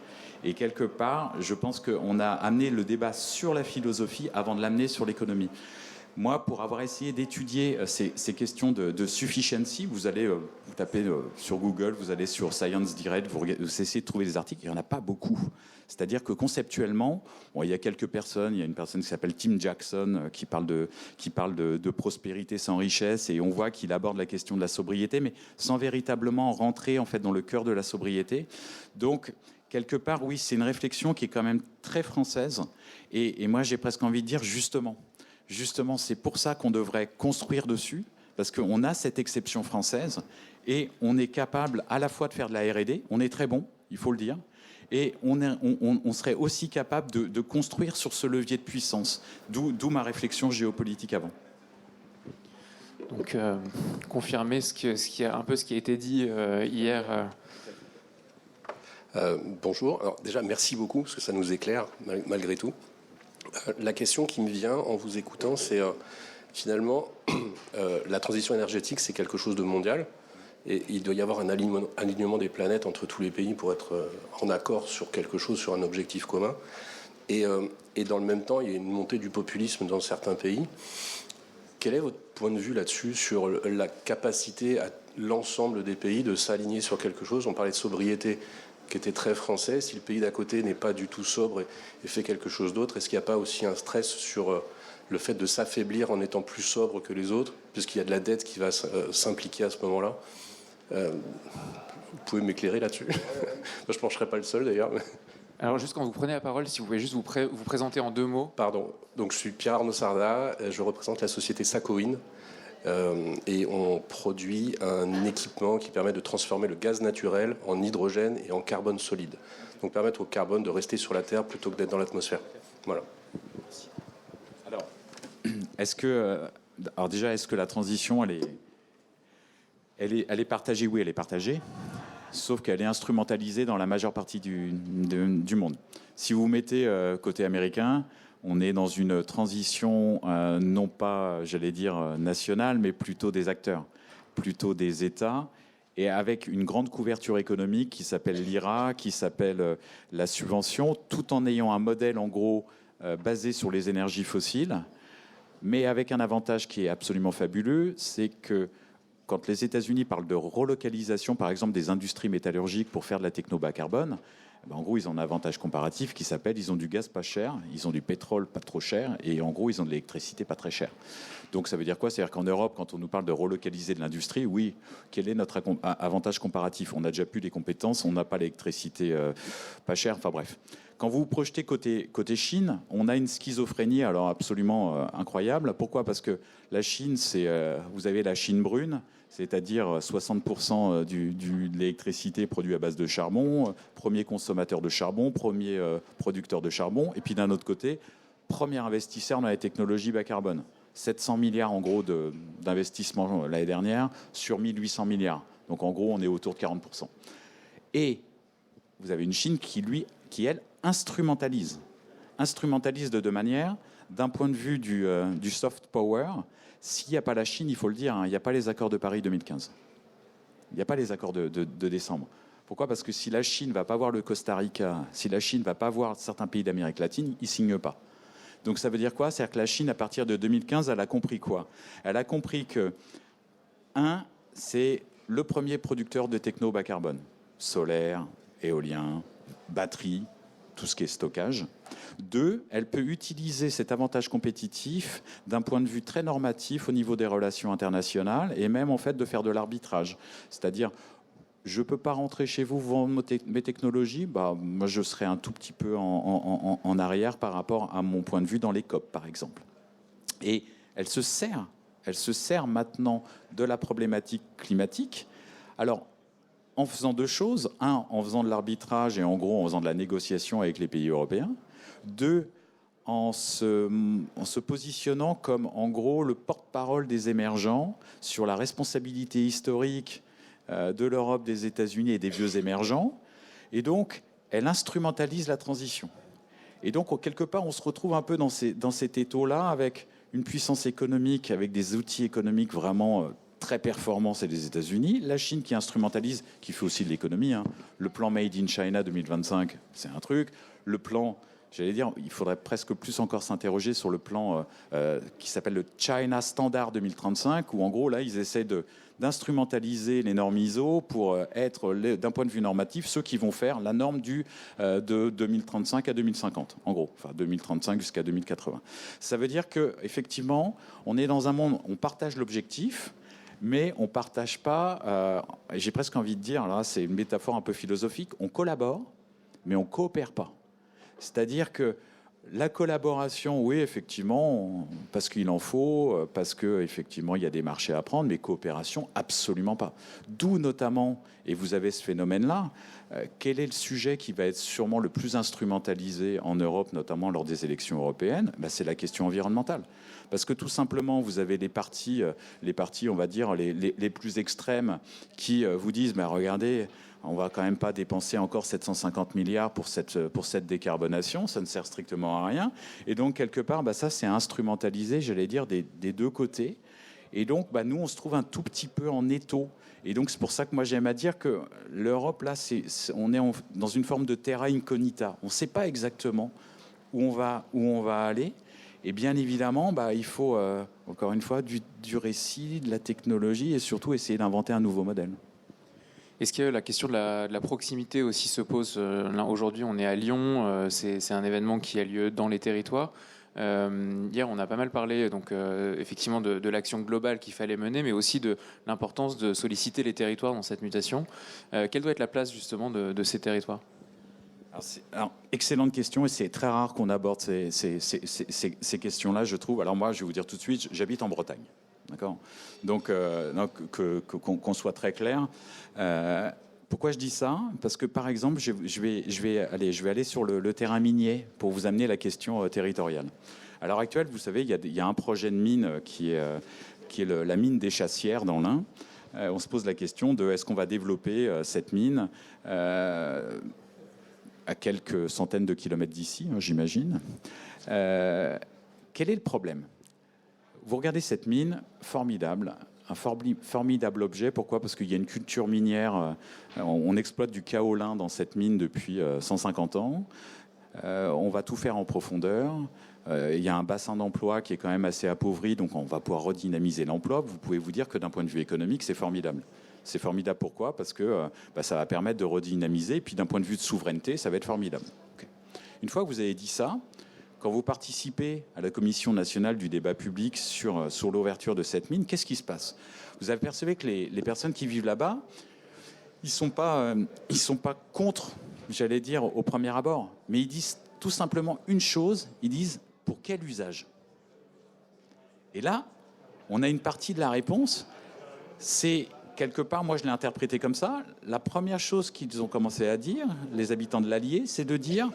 Et quelque part, je pense qu'on a amené le débat sur la philosophie avant de l'amener sur l'économie. Moi, pour avoir essayé d'étudier ces questions de sufficiency, vous tapez sur Google, vous allez sur Science Direct, vous essayez de trouver des articles, il n'y en a pas beaucoup. C'est-à-dire que conceptuellement, bon, il y a quelques personnes, il y a une personne qui s'appelle Tim Jackson qui parle de prospérité sans richesse, et on voit qu'il aborde la question de la sobriété, mais sans véritablement rentrer en fait dans le cœur de la sobriété. Donc, quelque part, oui, c'est une réflexion qui est quand même très française, et moi j'ai presque envie de dire Justement, c'est pour ça qu'on devrait construire dessus, parce qu'on a cette exception française, et on est capable à la fois de faire de la R&D, on est très bon, il faut le dire, et on serait aussi capable de construire sur ce levier de puissance, d'où ma réflexion géopolitique avant. Donc, confirmer ce qui a été dit hier. Bonjour. Alors, déjà, merci beaucoup, parce que ça nous éclaire, malgré tout. La question qui me vient en vous écoutant, c'est finalement, la transition énergétique, c'est quelque chose de mondial. Et il doit y avoir un alignement des planètes entre tous les pays pour être en accord sur quelque chose, sur un objectif commun. Et dans le même temps, il y a une montée du populisme dans certains pays. Quel est votre point de vue là-dessus, sur la capacité à l'ensemble des pays de s'aligner sur quelque chose ? On parlait de sobriété qui était très français. Si le pays d'à côté n'est pas du tout sobre et fait quelque chose d'autre, est-ce qu'il n'y a pas aussi un stress sur le fait de s'affaiblir en étant plus sobre que les autres, puisqu'il y a de la dette qui va s'impliquer à ce moment-là ? Vous pouvez m'éclairer là-dessus ? Je ne pencherai pas le seul d'ailleurs. Alors juste quand vous prenez la parole, si vous pouvez juste vous présenter en 2 mots. Pardon. Donc je suis Pierre Arnaud Sarda, je représente la société Sacoin et on produit un équipement qui permet de transformer le gaz naturel en hydrogène et en carbone solide. Donc permettre au carbone de rester sur la Terre plutôt que d'être dans l'atmosphère. Voilà. Alors, est-ce que la transition, elle est partagée? Oui, elle est partagée. Sauf qu'elle est instrumentalisée dans la majeure partie du monde. Si vous vous mettez côté américain, on est dans une transition non pas, j'allais dire, nationale, mais plutôt des acteurs, plutôt des États, et avec une grande couverture économique qui s'appelle l'IRA, qui s'appelle la subvention, tout en ayant un modèle, en gros, basé sur les énergies fossiles, mais avec un avantage qui est absolument fabuleux, c'est que quand les États-Unis parlent de relocalisation, par exemple, des industries métallurgiques pour faire de la techno bas carbone, en gros, ils ont un avantage comparatif qui s'appelle ils ont du gaz pas cher, ils ont du pétrole pas trop cher, et en gros, ils ont de l'électricité pas très chère. Donc ça veut dire quoi? C'est-à-dire qu'en Europe, quand on nous parle de relocaliser de l'industrie, oui, quel est notre avantage comparatif? On a déjà plus les compétences, on n'a pas l'électricité pas chère, enfin bref. Quand vous vous projetez côté Chine, on a une schizophrénie alors absolument incroyable. Pourquoi? Parce que la Chine, vous avez la Chine brune, c'est-à-dire 60% de l'électricité produite à base de charbon, premier consommateur de charbon, premier producteur de charbon, et puis d'un autre côté, premier investisseur dans les technologies bas carbone. 700 milliards en gros d'investissement l'année dernière sur 1800 milliards. Donc en gros, on est autour de 40%. Et vous avez une Chine qui elle, instrumentalise de deux manières. D'un point de vue du soft power, s'il n'y a pas la Chine, il faut le dire, il n'y a pas les accords de Paris 2015. Il n'y a pas les accords de décembre. Pourquoi? Parce que si la Chine ne va pas voir le Costa Rica, si la Chine ne va pas voir certains pays d'Amérique latine, ils ne signent pas. Donc ça veut dire quoi? C'est-à-dire que la Chine, à partir de 2015, elle a compris quoi? Elle a compris que, c'est le premier producteur de techno bas carbone. Solaire, éolien, batterie, tout ce qui est stockage. 2, elle peut utiliser cet avantage compétitif d'un point de vue très normatif au niveau des relations internationales et même en fait de faire de l'arbitrage. C'est-à-dire, je ne peux pas rentrer chez vous vendre mes technologies, moi je serai un tout petit peu en arrière par rapport à mon point de vue dans les COP par exemple. Et elle se sert maintenant de la problématique climatique. Alors, en faisant 2 choses. 1, en faisant de l'arbitrage et en gros en faisant de la négociation avec les pays européens. 2, en se positionnant comme en gros le porte-parole des émergents sur la responsabilité historique de l'Europe, des États-Unis et des vieux émergents. Et donc, elle instrumentalise la transition. Et donc, quelque part, on se retrouve un peu dans cet étau-là avec une puissance économique, avec des outils économiques vraiment très performants, c'est les États-Unis. La Chine qui instrumentalise, qui fait aussi de l'économie. Le plan Made in China 2025, c'est un truc. Le plan, j'allais dire, il faudrait presque plus encore s'interroger sur le plan qui s'appelle le China Standard 2035, où en gros, là, ils essaient d'instrumentaliser les normes ISO pour être, d'un point de vue normatif, ceux qui vont faire la norme de 2035 à 2050, en gros, enfin 2035 jusqu'à 2080. Ça veut dire qu'effectivement, on est dans un monde, on partage l'objectif, mais on ne partage pas, j'ai presque envie de dire, là c'est une métaphore un peu philosophique, on collabore, mais on ne coopère pas. C'est-à-dire que la collaboration, oui, effectivement, parce qu'il en faut, parce qu'effectivement, il y a des marchés à prendre, mais coopération, absolument pas. D'où notamment, et vous avez ce phénomène-là, quel est le sujet qui va être sûrement le plus instrumentalisé en Europe, notamment lors des élections européennes? C'est la question environnementale. Parce que tout simplement, vous avez les partis, on va dire, les plus extrêmes qui vous disent, regardez, on va quand même pas dépenser encore 750 milliards pour cette décarbonation, ça ne sert strictement à rien. Et donc, quelque part, ça, c'est instrumentalisé, j'allais dire, des 2 côtés. Et donc, nous, on se trouve un tout petit peu en étau. Et donc, c'est pour ça que moi, j'aime à dire que l'Europe, là, on est dans une forme de terra incognita. On ne sait pas exactement où on va aller. Et bien évidemment, il faut, encore une fois, du récit, de la technologie et surtout essayer d'inventer un nouveau modèle. Est-ce que la question de la proximité aussi se pose? Aujourd'hui, on est à Lyon, c'est un événement qui a lieu dans les territoires. Hier, on a pas mal parlé donc, effectivement de l'action globale qu'il fallait mener, mais aussi de l'importance de solliciter les territoires dans cette mutation. Quelle doit être la place justement de ces territoires? Alors, excellente question, et c'est très rare qu'on aborde ces questions-là, je trouve. Alors moi, je vais vous dire tout de suite, j'habite en Bretagne. D'accord ? Donc, qu'on soit très clair. Pourquoi je dis ça ? Parce que, par exemple, je vais aller sur le terrain minier pour vous amener la question territoriale. À l'heure actuelle, vous savez, il y a un projet de mine qui est la mine des Chassières dans l'Ain. On se pose la question de est-ce qu'on va développer cette mine à quelques centaines de kilomètres d'ici, j'imagine. Quel est le problème ? Vous regardez cette mine, formidable, un formidable objet. Pourquoi ? Parce qu'il y a une culture minière. On exploite du kaolin dans cette mine depuis 150 ans. On va tout faire en profondeur. Il y a un bassin d'emploi qui est quand même assez appauvri, donc on va pouvoir redynamiser l'emploi. Vous pouvez vous dire que d'un point de vue économique, c'est formidable. C'est formidable pourquoi ? Parce que ça va permettre de redynamiser. Et puis d'un point de vue de souveraineté, ça va être formidable. Okay. Une fois que vous avez dit ça, quand vous participez à la Commission nationale du débat public sur l'ouverture de cette mine, qu'est-ce qui se passe ? Vous apercevez que les personnes qui vivent là-bas, ils sont pas contre, j'allais dire, au premier abord, mais ils disent tout simplement une chose, ils disent pour quel usage ? Et là, on a une partie de la réponse, c'est quelque part, moi je l'ai interprété comme ça, la première chose qu'ils ont commencé à dire, les habitants de l'Allier, c'est de dire,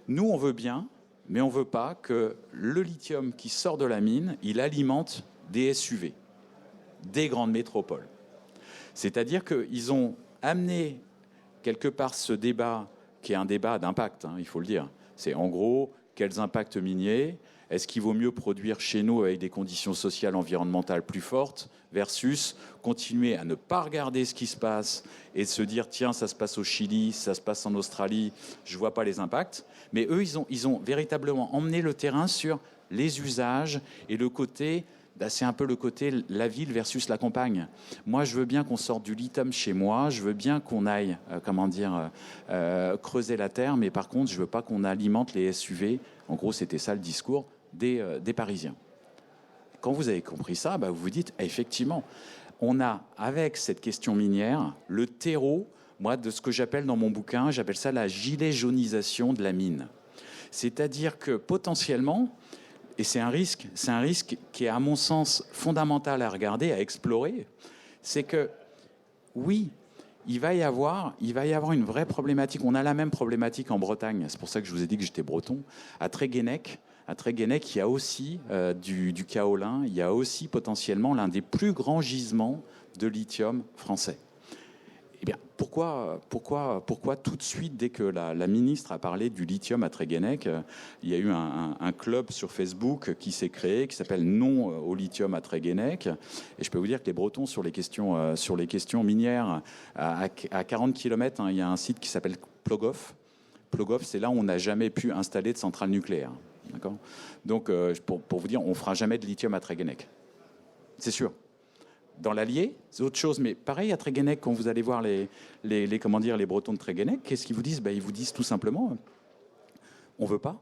nous on veut bien, mais on ne veut pas que le lithium qui sort de la mine, il alimente des SUV, des grandes métropoles. C'est-à-dire qu'ils ont amené quelque part ce débat, qui est un débat d'impact, il faut le dire. C'est en gros, quels impacts miniers ? Est-ce qu'il vaut mieux produire chez nous avec des conditions sociales, environnementales plus fortes versus continuer à ne pas regarder ce qui se passe et se dire tiens, ça se passe au Chili, ça se passe en Australie, je ne vois pas les impacts. Mais eux, ils ont véritablement emmené le terrain sur les usages et le côté, c'est un peu le côté la ville versus la campagne. Moi, je veux bien qu'on sorte du lithium chez moi, je veux bien qu'on aille, creuser la terre, mais par contre, je ne veux pas qu'on alimente les SUV. En gros, c'était ça le discours des Parisiens. Quand vous avez compris ça, vous vous dites, effectivement, on a, avec cette question minière, le terreau, moi, de ce que j'appelle dans mon bouquin, j'appelle ça la gilet jaunisation de la mine. C'est-à-dire que potentiellement, et c'est un risque qui est, à mon sens, fondamental à regarder, à explorer, c'est que, oui, il va y avoir une vraie problématique. On a la même problématique en Bretagne. C'est pour ça que je vous ai dit que j'étais breton. À Tréguennec, il y a aussi du kaolin. Il y a aussi potentiellement l'un des plus grands gisements de lithium français. Eh bien, pourquoi tout de suite, dès que la ministre a parlé du lithium à Tréguennec, il y a eu un club sur Facebook qui s'est créé, qui s'appelle Non au lithium à Tréguennec. Et je peux vous dire que les Bretons, sur les questions minières, à 40 km, il y a un site qui s'appelle Plogoff. Plogoff, c'est là où on n'a jamais pu installer de centrale nucléaire. D'accord ? Donc, pour vous dire, on ne fera jamais de lithium à Tréguennec. C'est sûr. Dans l'Allier, c'est autre chose. Mais pareil, à Tréguennec, quand vous allez voir les Bretons de Tréguennec, qu'est-ce qu'ils vous disent ? Ils vous disent tout simplement, on veut pas.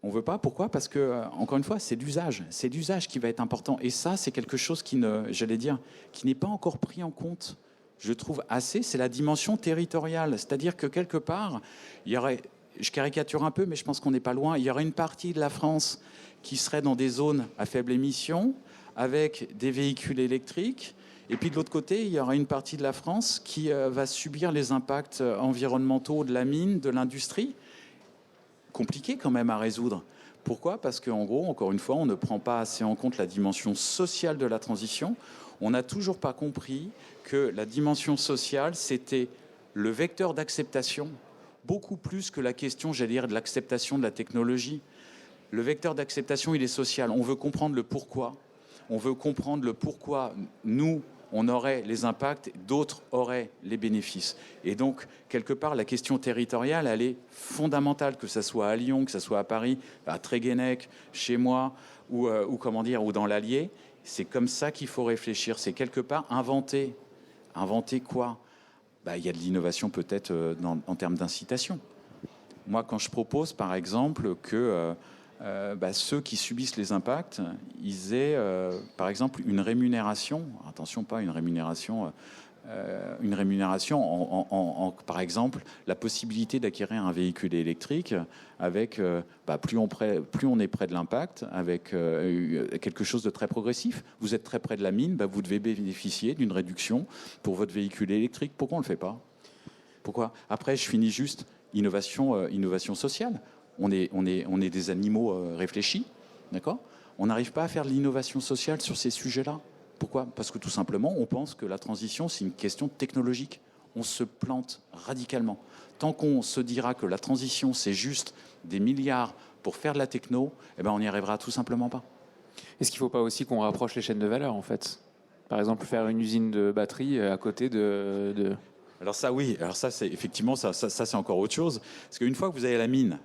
On veut pas. Pourquoi ? Parce que, encore une fois, c'est l'usage. C'est l'usage qui va être important. Et ça, c'est quelque chose qui n'est pas encore pris en compte, je trouve, assez. C'est la dimension territoriale. C'est-à-dire que, quelque part, il y aurait, je caricature un peu, mais je pense qu'on n'est pas loin, il y aurait une partie de la France qui serait dans des zones à faible émission, avec des véhicules électriques. Et puis de l'autre côté, il y aura une partie de la France qui va subir les impacts environnementaux de la mine, de l'industrie. Compliqué quand même à résoudre. Pourquoi ? Parce qu'en gros, encore une fois, on ne prend pas assez en compte la dimension sociale de la transition. On n'a toujours pas compris que la dimension sociale, c'était le vecteur d'acceptation, beaucoup plus que la question, j'allais dire, de l'acceptation de la technologie. Le vecteur d'acceptation, il est social. On veut comprendre le pourquoi. On veut comprendre le pourquoi nous, on aurait les impacts, d'autres auraient les bénéfices. Et donc, quelque part, la question territoriale, elle est fondamentale, que ce soit à Lyon, que ce soit à Paris, à Tréguennec, chez moi, ou dans l'Allier. C'est comme ça qu'il faut réfléchir. C'est quelque part inventer. Inventer quoi ? Il y a de l'innovation peut-être en termes d'incitation. Moi, quand je propose, par exemple, que ceux qui subissent les impacts, ils aient, par exemple, une rémunération, attention, pas une rémunération une rémunération par exemple, la possibilité d'acquérir un véhicule électrique avec, plus on est près de l'impact, avec quelque chose de très progressif. Vous êtes très près de la mine, vous devez bénéficier d'une réduction pour votre véhicule électrique. Pourquoi on ne le fait pas? Pourquoi? Après, je finis juste, innovation sociale. On est des animaux réfléchis, d'accord? On n'arrive pas à faire de l'innovation sociale sur ces sujets-là. Pourquoi? Parce que tout simplement, on pense que la transition, c'est une question technologique. On se plante radicalement. Tant qu'on se dira que la transition, c'est juste des milliards pour faire de la techno, on n'y arrivera tout simplement pas. Est-ce qu'il ne faut pas aussi qu'on rapproche les chaînes de valeur, en fait? Par exemple, faire une usine de batterie à côté de... Alors ça, oui. Alors ça, c'est effectivement, ça c'est encore autre chose. Parce qu'une fois que vous avez la mine,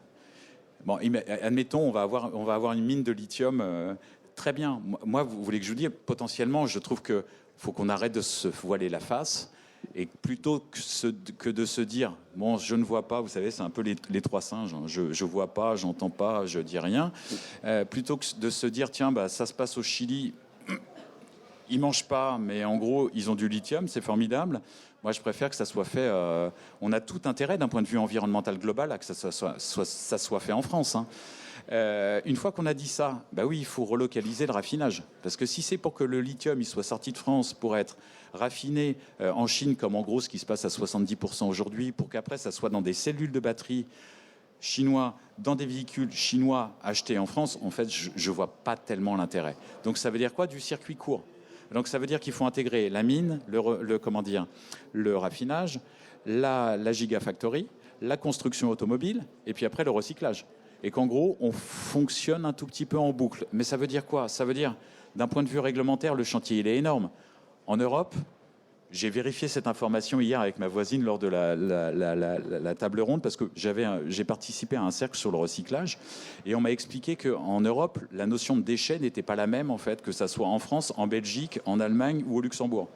admettons, on va avoir une mine de lithium... Très bien. Moi, vous voulez que je vous dise, potentiellement, je trouve qu'il faut qu'on arrête de se voiler la face. Et plutôt que de se dire, bon, je ne vois pas, vous savez, c'est un peu les trois singes, hein, je ne vois pas, j'entends pas, je dis rien. Plutôt que de se dire, tiens, ça se passe au Chili, ils mangent pas, mais en gros, ils ont du lithium, c'est formidable. Moi, je préfère que ça soit fait. On a tout intérêt, d'un point de vue environnemental global, à que ça soit fait en France. Hein. Une fois qu'on a dit ça, oui, il faut relocaliser le raffinage. Parce que si c'est pour que le lithium il soit sorti de France pour être raffiné en Chine, comme en gros ce qui se passe à 70% aujourd'hui, pour qu'après ça soit dans des cellules de batterie chinois, dans des véhicules chinois achetés en France, en fait, je ne vois pas tellement l'intérêt. Donc ça veut dire quoi? Du circuit court. Donc ça veut dire qu'il faut intégrer la mine, le raffinage, la gigafactory, la construction automobile, et puis après le recyclage. Et qu'en gros, on fonctionne un tout petit peu en boucle. Mais ça veut dire quoi? Ça veut dire, d'un point de vue réglementaire, le chantier, il est énorme. En Europe, j'ai vérifié cette information hier avec ma voisine lors de la table ronde, parce que j'ai participé à un cercle sur le recyclage, et on m'a expliqué qu'en Europe, la notion de déchet n'était pas la même, en fait, que ça soit en France, en Belgique, en Allemagne ou au Luxembourg.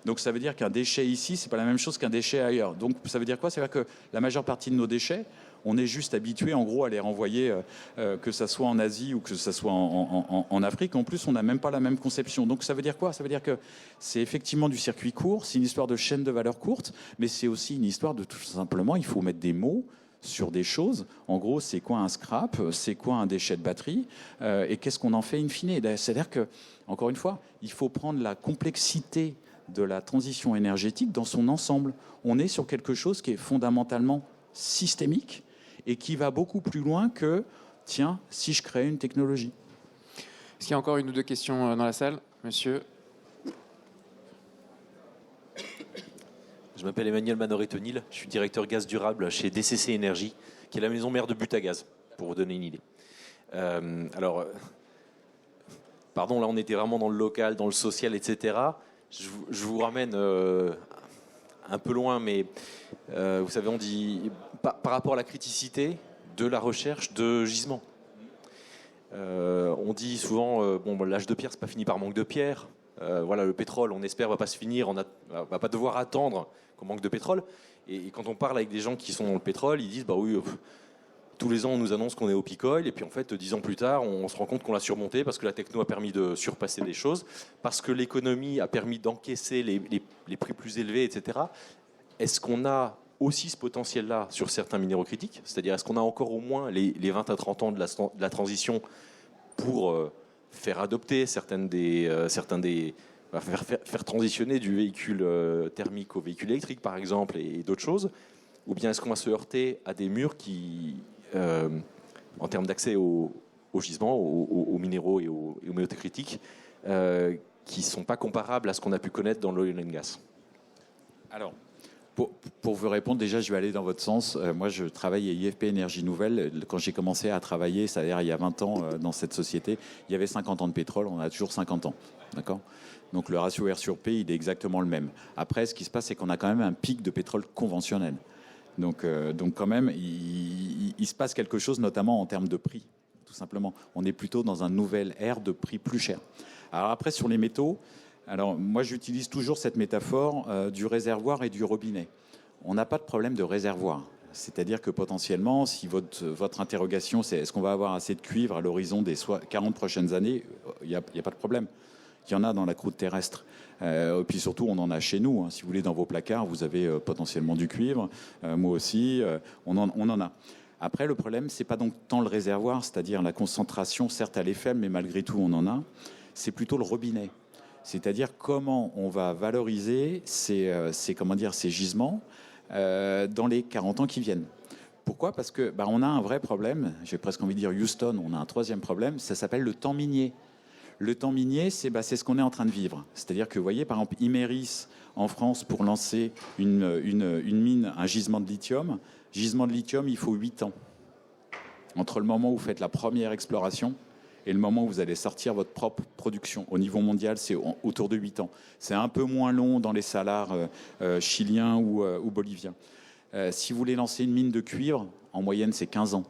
Donc ça veut dire qu'un déchet ici, c'est pas la même chose qu'un déchet ailleurs. Donc ça veut dire quoi? Ça veut dire que la majeure partie de nos déchets, on est juste habitué, en gros, à les renvoyer, que ça soit en Asie ou que ça soit en Afrique. En plus, on n'a même pas la même conception. Donc, ça veut dire quoi? Ça veut dire que c'est effectivement du circuit court, c'est une histoire de chaîne de valeur courte, mais c'est aussi une histoire de tout simplement, il faut mettre des mots sur des choses. En gros, c'est quoi un scrap? C'est quoi un déchet de batterie? Et qu'est-ce qu'on en fait in fine? C'est-à-dire que, encore une fois, il faut prendre la complexité de la transition énergétique dans son ensemble. On est sur quelque chose qui est fondamentalement systémique, et qui va beaucoup plus loin que, tiens, si je crée une technologie. Est-ce qu'il y a encore une ou deux questions dans la salle? Monsieur? Je m'appelle Emmanuel Manoret-Tonil, je suis directeur gaz durable chez DCC Énergie, qui est la maison mère de Butagaz, pour vous donner une idée. Pardon, là on était vraiment dans le local, dans le social, etc. Je vous ramène un peu loin, mais vous savez, on dit par rapport à la criticité de la recherche de gisements. On dit souvent, l'âge de pierre, c'est pas fini par manque de pierre. Le pétrole, on espère, va pas se finir, va pas devoir attendre qu'on manque de pétrole. Et quand on parle avec des gens qui sont dans le pétrole, ils disent, oui, tous les ans, on nous annonce qu'on est au peak oil, et puis en fait, 10 ans plus tard, on se rend compte qu'on l'a surmonté parce que la techno a permis de surpasser des choses, parce que l'économie a permis d'encaisser les prix plus élevés, etc. Est-ce qu'on a aussi ce potentiel-là sur certains minéraux critiques? C'est-à-dire, est-ce qu'on a encore au moins les 20 à 30 ans de la transition pour faire adopter faire transitionner du véhicule thermique au véhicule électrique, par exemple, et d'autres choses? Ou bien est-ce qu'on va se heurter à des murs qui, en termes d'accès aux gisements, aux minéraux et aux métaux critiques, qui ne sont pas comparables à ce qu'on a pu connaître dans l'oil and gas? Alors, pour vous répondre, déjà, je vais aller dans votre sens. Moi, je travaille à IFP Énergie Nouvelle. Quand j'ai commencé à travailler, c'est-à-dire il y a 20 ans dans cette société, il y avait 50 ans de pétrole, on a toujours 50 ans. D'accord ? Donc le ratio R sur P, il est exactement le même. Après, ce qui se passe, c'est qu'on a quand même un pic de pétrole conventionnel. Donc quand même, il se passe quelque chose, notamment en termes de prix, tout simplement. On est plutôt dans un nouvel ère de prix plus cher. Alors après, sur les métaux, alors moi j'utilise toujours cette métaphore du réservoir et du robinet. On n'a pas de problème de réservoir. C'est-à-dire que potentiellement, si votre interrogation c'est est-ce qu'on va avoir assez de cuivre à l'horizon des 40 prochaines années, il n'y a pas de problème. Il y en a dans la croûte terrestre. Et puis surtout, on en a chez nous. Si vous voulez, dans vos placards, vous avez potentiellement du cuivre. Moi aussi, on en a. Après, le problème, c'est pas donc tant le réservoir, c'est-à-dire la concentration, certes, elle est faible, mais malgré tout, on en a. C'est plutôt le robinet. C'est-à-dire comment on va valoriser ces gisements dans les 40 ans qui viennent. Pourquoi ? Parce que on a un vrai problème, j'ai presque envie de dire Houston, on a un troisième problème, ça s'appelle le temps minier. Le temps minier, c'est ce qu'on est en train de vivre. C'est-à-dire que, vous voyez, par exemple, Imerys, en France, pour lancer une mine, un gisement de lithium, il faut 8 ans. Entre le moment où vous faites la première exploration et le moment où vous allez sortir votre propre production. Au niveau mondial, c'est autour de 8 ans. C'est un peu moins long dans les salars chiliens ou boliviens. Si vous voulez lancer une mine de cuivre, en moyenne, c'est 15 ans.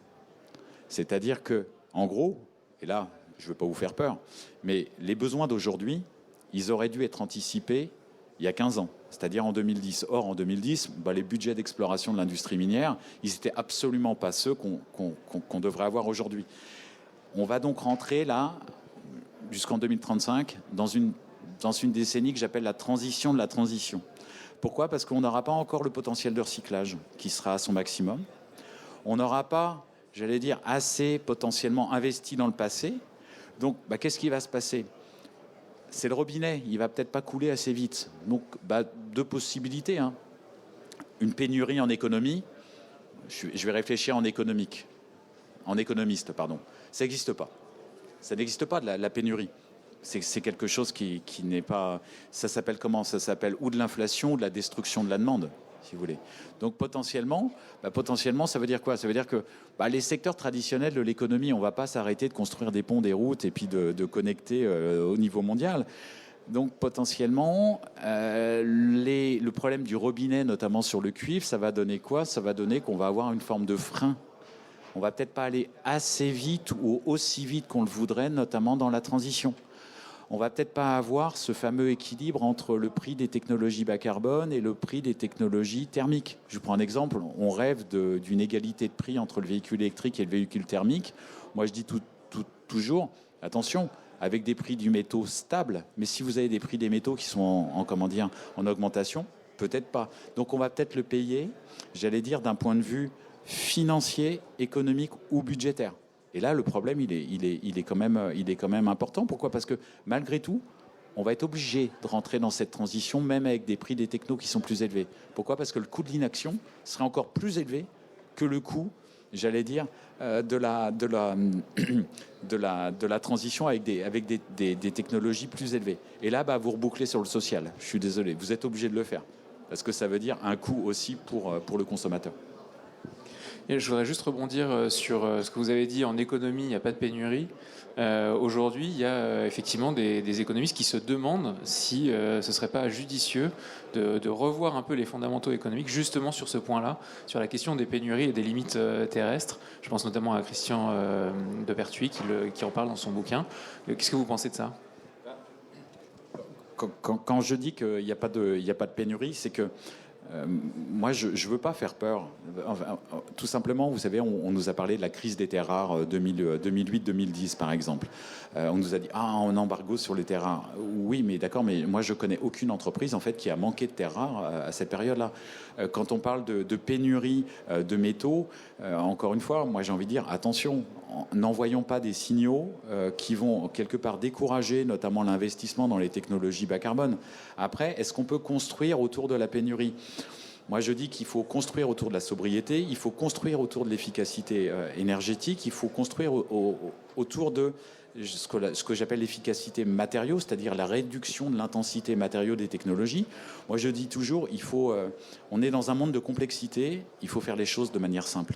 C'est-à-dire que, en gros, et là, je ne veux pas vous faire peur, mais les besoins d'aujourd'hui, ils auraient dû être anticipés il y a 15 ans, c'est-à-dire en 2010. Or, en 2010, les budgets d'exploration de l'industrie minière, ils n'étaient absolument pas ceux qu'on devrait avoir aujourd'hui. On va donc rentrer là, jusqu'en 2035, dans une décennie que j'appelle la transition de la transition. Pourquoi ? Parce qu'on n'aura pas encore le potentiel de recyclage qui sera à son maximum. On n'aura pas, j'allais dire, assez potentiellement investi dans le passé. Donc, qu'est-ce qui va se passer ? C'est le robinet, il va peut-être pas couler assez vite. Donc, deux possibilités. Une pénurie en économie. Je vais réfléchir en économiste, pardon. Ça n'existe pas. Ça n'existe pas de la pénurie. C'est quelque chose qui n'est pas... Ça s'appelle comment ? Ça s'appelle ou de l'inflation ou de la destruction de la demande, si vous voulez. Donc potentiellement, ça veut dire quoi ? Ça veut dire que les secteurs traditionnels de l'économie, on ne va pas s'arrêter de construire des ponts, des routes et puis de connecter au niveau mondial. Donc potentiellement, le problème du robinet, notamment sur le cuivre, ça va donner quoi ? Ça va donner qu'on va avoir une forme de frein. On ne va peut-être pas aller assez vite ou aussi vite qu'on le voudrait, notamment dans la transition. On ne va peut-être pas avoir ce fameux équilibre entre le prix des technologies bas carbone et le prix des technologies thermiques. Je vous prends un exemple. On rêve d'une égalité de prix entre le véhicule électrique et le véhicule thermique. Moi, je dis toujours, attention, avec des prix du métaux stables, mais si vous avez des prix des métaux qui sont en augmentation, peut-être pas. Donc on va peut-être le payer, j'allais dire, d'un point de vue financier, économique ou budgétaire. Et là, le problème, il est quand même important. Pourquoi ? Parce que malgré tout, on va être obligé de rentrer dans cette transition, même avec des prix des technos qui sont plus élevés. Pourquoi ? Parce que le coût de l'inaction serait encore plus élevé que le coût, j'allais dire, de la transition avec des technologies plus élevées. Et là, vous rebouclez sur le social. Je suis désolé, vous êtes obligé de le faire. Parce que ça veut dire un coût aussi pour le consommateur. Et je voudrais juste rebondir sur ce que vous avez dit. En économie, il n'y a pas de pénurie. Aujourd'hui, il y a effectivement des économistes qui se demandent si ce ne serait pas judicieux de revoir un peu les fondamentaux économiques justement sur ce point-là, sur la question des pénuries et des limites terrestres. Je pense notamment à Christian de Pertuis qui en parle dans son bouquin. Qu'est-ce que vous pensez de ça ? Quand je dis qu'il n'y a pas de pénurie, c'est que moi, je ne veux pas faire peur. Enfin, tout simplement, vous savez, on nous a parlé de la crise des terres rares 2008-2010, par exemple. On nous a dit un embargo sur les terres rares. Oui, mais d'accord, mais moi, je connais aucune entreprise en fait qui a manqué de terres rares à cette période-là. Quand on parle de pénurie de métaux, encore une fois, moi, j'ai envie de dire attention. N'envoyons pas des signaux qui vont quelque part décourager notamment l'investissement dans les technologies bas carbone. Après, est-ce qu'on peut construire autour de la pénurie ? Moi, je dis qu'il faut construire autour de la sobriété, il faut construire autour de l'efficacité énergétique, il faut construire autour de ce que j'appelle l'efficacité matériaux, c'est-à-dire la réduction de l'intensité matériaux des technologies. Moi, je dis toujours, on est dans un monde de complexité, il faut faire les choses de manière simple.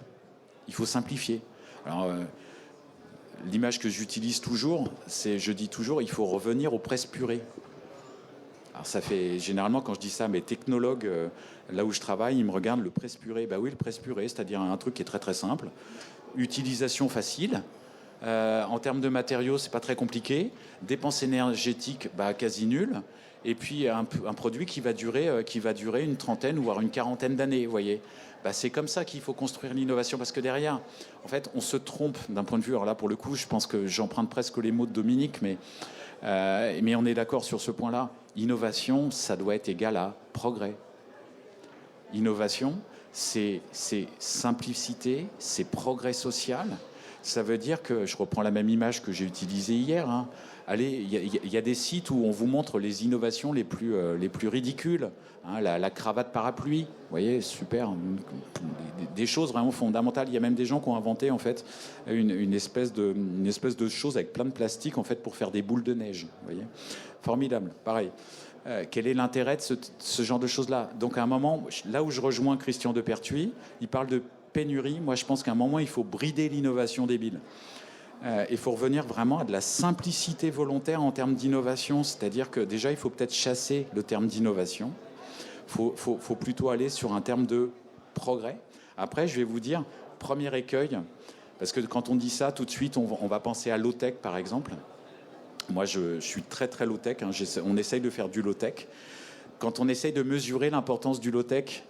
Il faut simplifier. Alors, l'image que j'utilise toujours, je dis toujours, il faut revenir aux presses purées. Alors ça fait, généralement, quand je dis ça, mes technologues, là où je travaille, ils me regardent le presse purée. Oui, le presse purée, c'est-à-dire un truc qui est très très simple. Utilisation facile. En termes de matériaux, c'est pas très compliqué. Dépenses énergétiques, quasi nulles. Et puis un produit qui va durer une trentaine ou voire une quarantaine d'années, vous voyez. C'est comme ça qu'il faut construire l'innovation, parce que derrière, en fait, on se trompe d'un point de vue. Alors là, pour le coup, je pense que j'emprunte presque les mots de Dominique, mais Mais on est d'accord sur ce point-là. Innovation, ça doit être égal à progrès. Innovation, c'est simplicité, c'est progrès social. Ça veut dire que, je reprends la même image que j'ai utilisée hier, hein. Allez, il y a des sites où on vous montre les innovations les plus ridicules, hein, la cravate parapluie, vous voyez, super, des choses vraiment fondamentales. Il y a même des gens qui ont inventé en fait une espèce de chose avec plein de plastique en fait pour faire des boules de neige, vous voyez, formidable, pareil. Quel est l'intérêt de ce genre de choses-là? Donc à un moment, là où je rejoins Christian Depertuis, il parle de pénurie. Moi, je pense qu'à un moment, il faut brider l'innovation débile. Il faut revenir vraiment à de la simplicité volontaire en termes d'innovation. C'est-à-dire que déjà, il faut peut-être chasser le terme d'innovation. Il faut plutôt aller sur un terme de progrès. Après, je vais vous dire, premier écueil, parce que quand on dit ça, tout de suite, on va penser à low-tech, par exemple. Moi, je suis très, très low-tech. Hein. On essaye de faire du low-tech. Quand on essaye de mesurer l'importance du low-tech,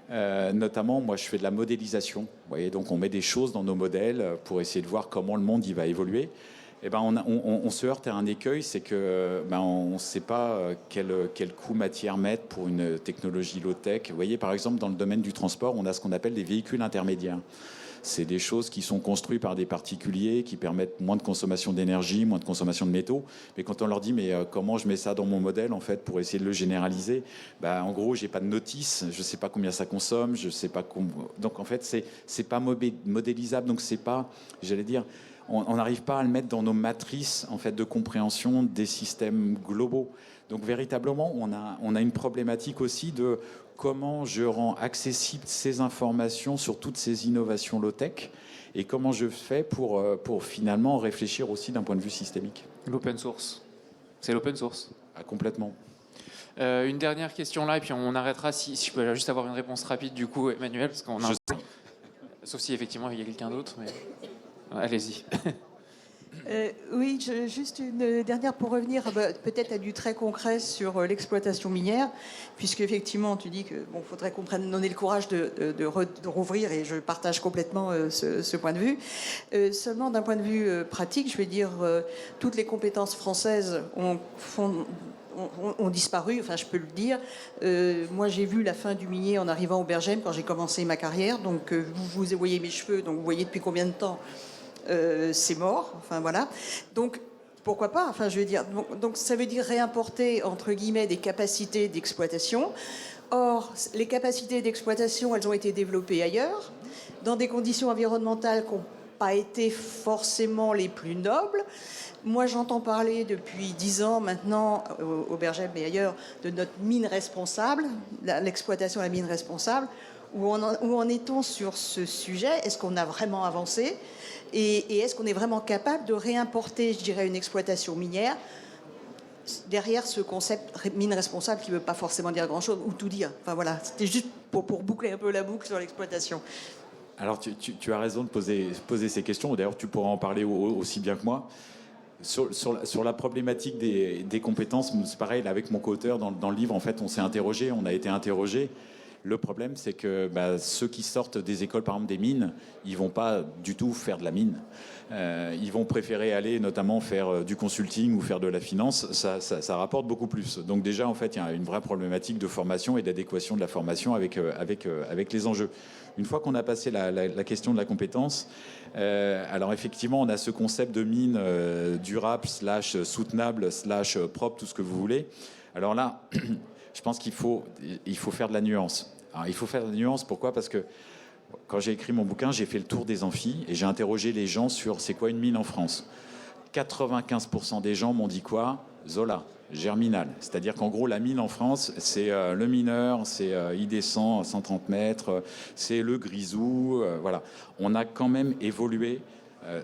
notamment, moi, je fais de la modélisation. Vous voyez, donc, on met des choses dans nos modèles pour essayer de voir comment le monde il va évoluer. Et ben, on se heurte à un écueil, c'est que on ne sait pas quel coût matière mettre pour une technologie low-tech. Vous voyez, par exemple, dans le domaine du transport, on a ce qu'on appelle des véhicules intermédiaires. C'est des choses qui sont construites par des particuliers, qui permettent moins de consommation d'énergie, moins de consommation de métaux. Mais quand on leur dit, mais comment je mets ça dans mon modèle, en fait, pour essayer de le généraliser, en gros, j'ai pas de notice, je sais pas combien ça consomme, je sais pas donc, en fait, c'est pas modélisable. Donc, c'est pas, j'allais dire, on n'arrive pas à le mettre dans nos matrices, en fait, de compréhension des systèmes globaux. Donc, véritablement, on a une problématique aussi de comment je rends accessibles ces informations sur toutes ces innovations low-tech et comment je fais pour finalement réfléchir aussi d'un point de vue systémique. L'open source. C'est l'open source. Ah, complètement. Une dernière question là, et puis on arrêtera si je peux juste avoir une réponse rapide du coup, Emmanuel, parce qu'on a... Sauf si effectivement il y a quelqu'un d'autre, mais allez-y. Oui, juste une dernière pour revenir peut-être à du très concret sur l'exploitation minière, puisque effectivement tu dis que faudrait qu'on prenne donner le courage de rouvrir, et je partage complètement ce point de vue. Seulement d'un point de vue pratique, je vais dire toutes les compétences françaises ont disparu, enfin je peux le dire. Moi j'ai vu la fin du minier en arrivant au Berghem quand j'ai commencé ma carrière, donc vous voyez mes cheveux, donc vous voyez depuis combien de temps c'est mort, enfin voilà. Donc pourquoi pas, enfin je veux dire, donc ça veut dire réimporter entre guillemets des capacités d'exploitation. Or les capacités d'exploitation, elles ont été développées ailleurs, dans des conditions environnementales qui n'ont pas été forcément les plus nobles. Moi, j'entends parler depuis 10 ans maintenant, au Berghem et ailleurs, de notre mine responsable, l'exploitation de la mine responsable. Où en est-on sur ce sujet? Est-ce qu'on a vraiment avancé? Et est-ce qu'on est vraiment capable de réimporter, je dirais, une exploitation minière derrière ce concept mine responsable qui ne veut pas forcément dire grand-chose, ou tout dire? Enfin voilà, c'était juste pour boucler un peu la boucle sur l'exploitation. Alors, tu as raison de poser ces questions. D'ailleurs, tu pourras en parler aussi bien que moi. Sur la problématique des compétences, c'est pareil, là, avec mon co-auteur, dans le livre, en fait, on a été interrogé. Le problème, c'est que ceux qui sortent des écoles, par exemple des mines, ils vont pas du tout faire de la mine. Ils vont préférer aller notamment faire du consulting ou faire de la finance. Ça rapporte beaucoup plus. Donc déjà, en fait, il y a une vraie problématique de formation et d'adéquation de la formation avec les enjeux. Une fois qu'on a passé la question de la compétence, alors effectivement, on a ce concept de mine durable / soutenable / propre, tout ce que vous voulez. Alors là, je pense qu'il faut faire de la nuance. Alors, il faut faire de la nuance, pourquoi? Parce que quand j'ai écrit mon bouquin, j'ai fait le tour des amphis et j'ai interrogé les gens sur c'est quoi une mine en France. 95% des gens m'ont dit quoi? Zola, germinal. C'est-à-dire qu'en gros, la mine en France, c'est le mineur, il descend à 130 mètres, c'est le grisou. Voilà. On a quand même évolué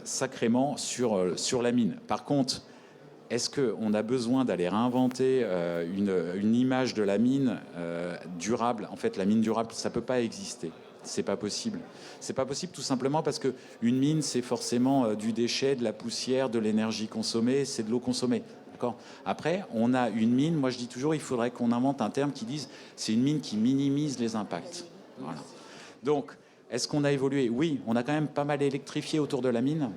sacrément sur la mine. Par contre, est-ce qu'on a besoin d'aller réinventer une image de la mine durable? En fait, la mine durable, ça ne peut pas exister. C'est pas possible. C'est pas possible tout simplement parce qu'une mine, c'est forcément du déchet, de la poussière, de l'énergie consommée, c'est de l'eau consommée. D'accord ? Après, on a une mine, moi je dis toujours, il faudrait qu'on invente un terme qui dise c'est une mine qui minimise les impacts. Voilà. Donc, est-ce qu'on a évolué? Oui, on a quand même pas mal électrifié autour de la mine.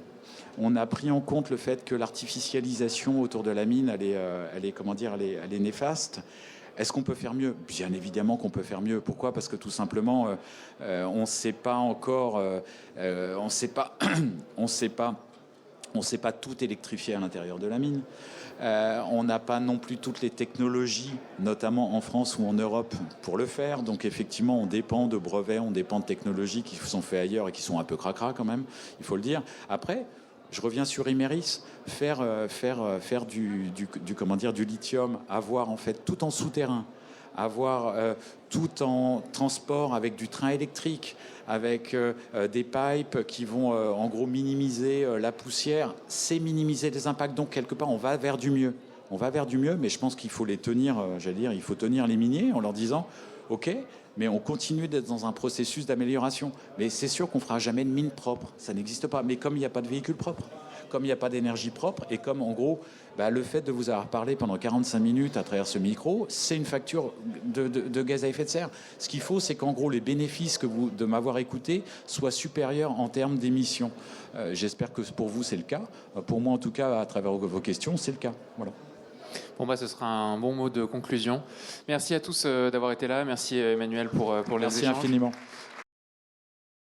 On a pris en compte le fait que l'artificialisation autour de la mine, elle est néfaste. Est-ce qu'on peut faire mieux? Bien évidemment qu'on peut faire mieux. Pourquoi? Parce que tout simplement, on ne sait pas encore, on ne sait pas tout électrifier à l'intérieur de la mine. On n'a pas non plus toutes les technologies, notamment en France ou en Europe, pour le faire. Donc effectivement, on dépend de brevets, on dépend de technologies qui sont faites ailleurs et qui sont un peu cracra quand même, il faut le dire. Après, je reviens sur Imerys, faire du lithium, avoir en fait tout en souterrain, avoir tout en transport avec du train électrique, avec des pipes qui vont en gros minimiser la poussière, c'est minimiser les impacts. Donc quelque part, on va vers du mieux. On va vers du mieux, mais je pense qu'il faut les tenir, il faut tenir les miniers en leur disant, OK, mais on continue d'être dans un processus d'amélioration. Mais c'est sûr qu'on ne fera jamais de mine propre, ça n'existe pas. Mais comme il n'y a pas de véhicule propre, comme il n'y a pas d'énergie propre, et comme en gros, le fait de vous avoir parlé pendant 45 minutes à travers ce micro, c'est une facture de gaz à effet de serre. Ce qu'il faut, c'est qu'en gros, les bénéfices de m'avoir écouté soient supérieurs en termes d'émissions. J'espère que pour vous, c'est le cas. Pour moi, en tout cas, à travers vos questions, c'est le cas. Voilà. Bon, ce sera un bon mot de conclusion. Merci à tous d'avoir été là. Merci Emmanuel pour les échanges. Merci infiniment.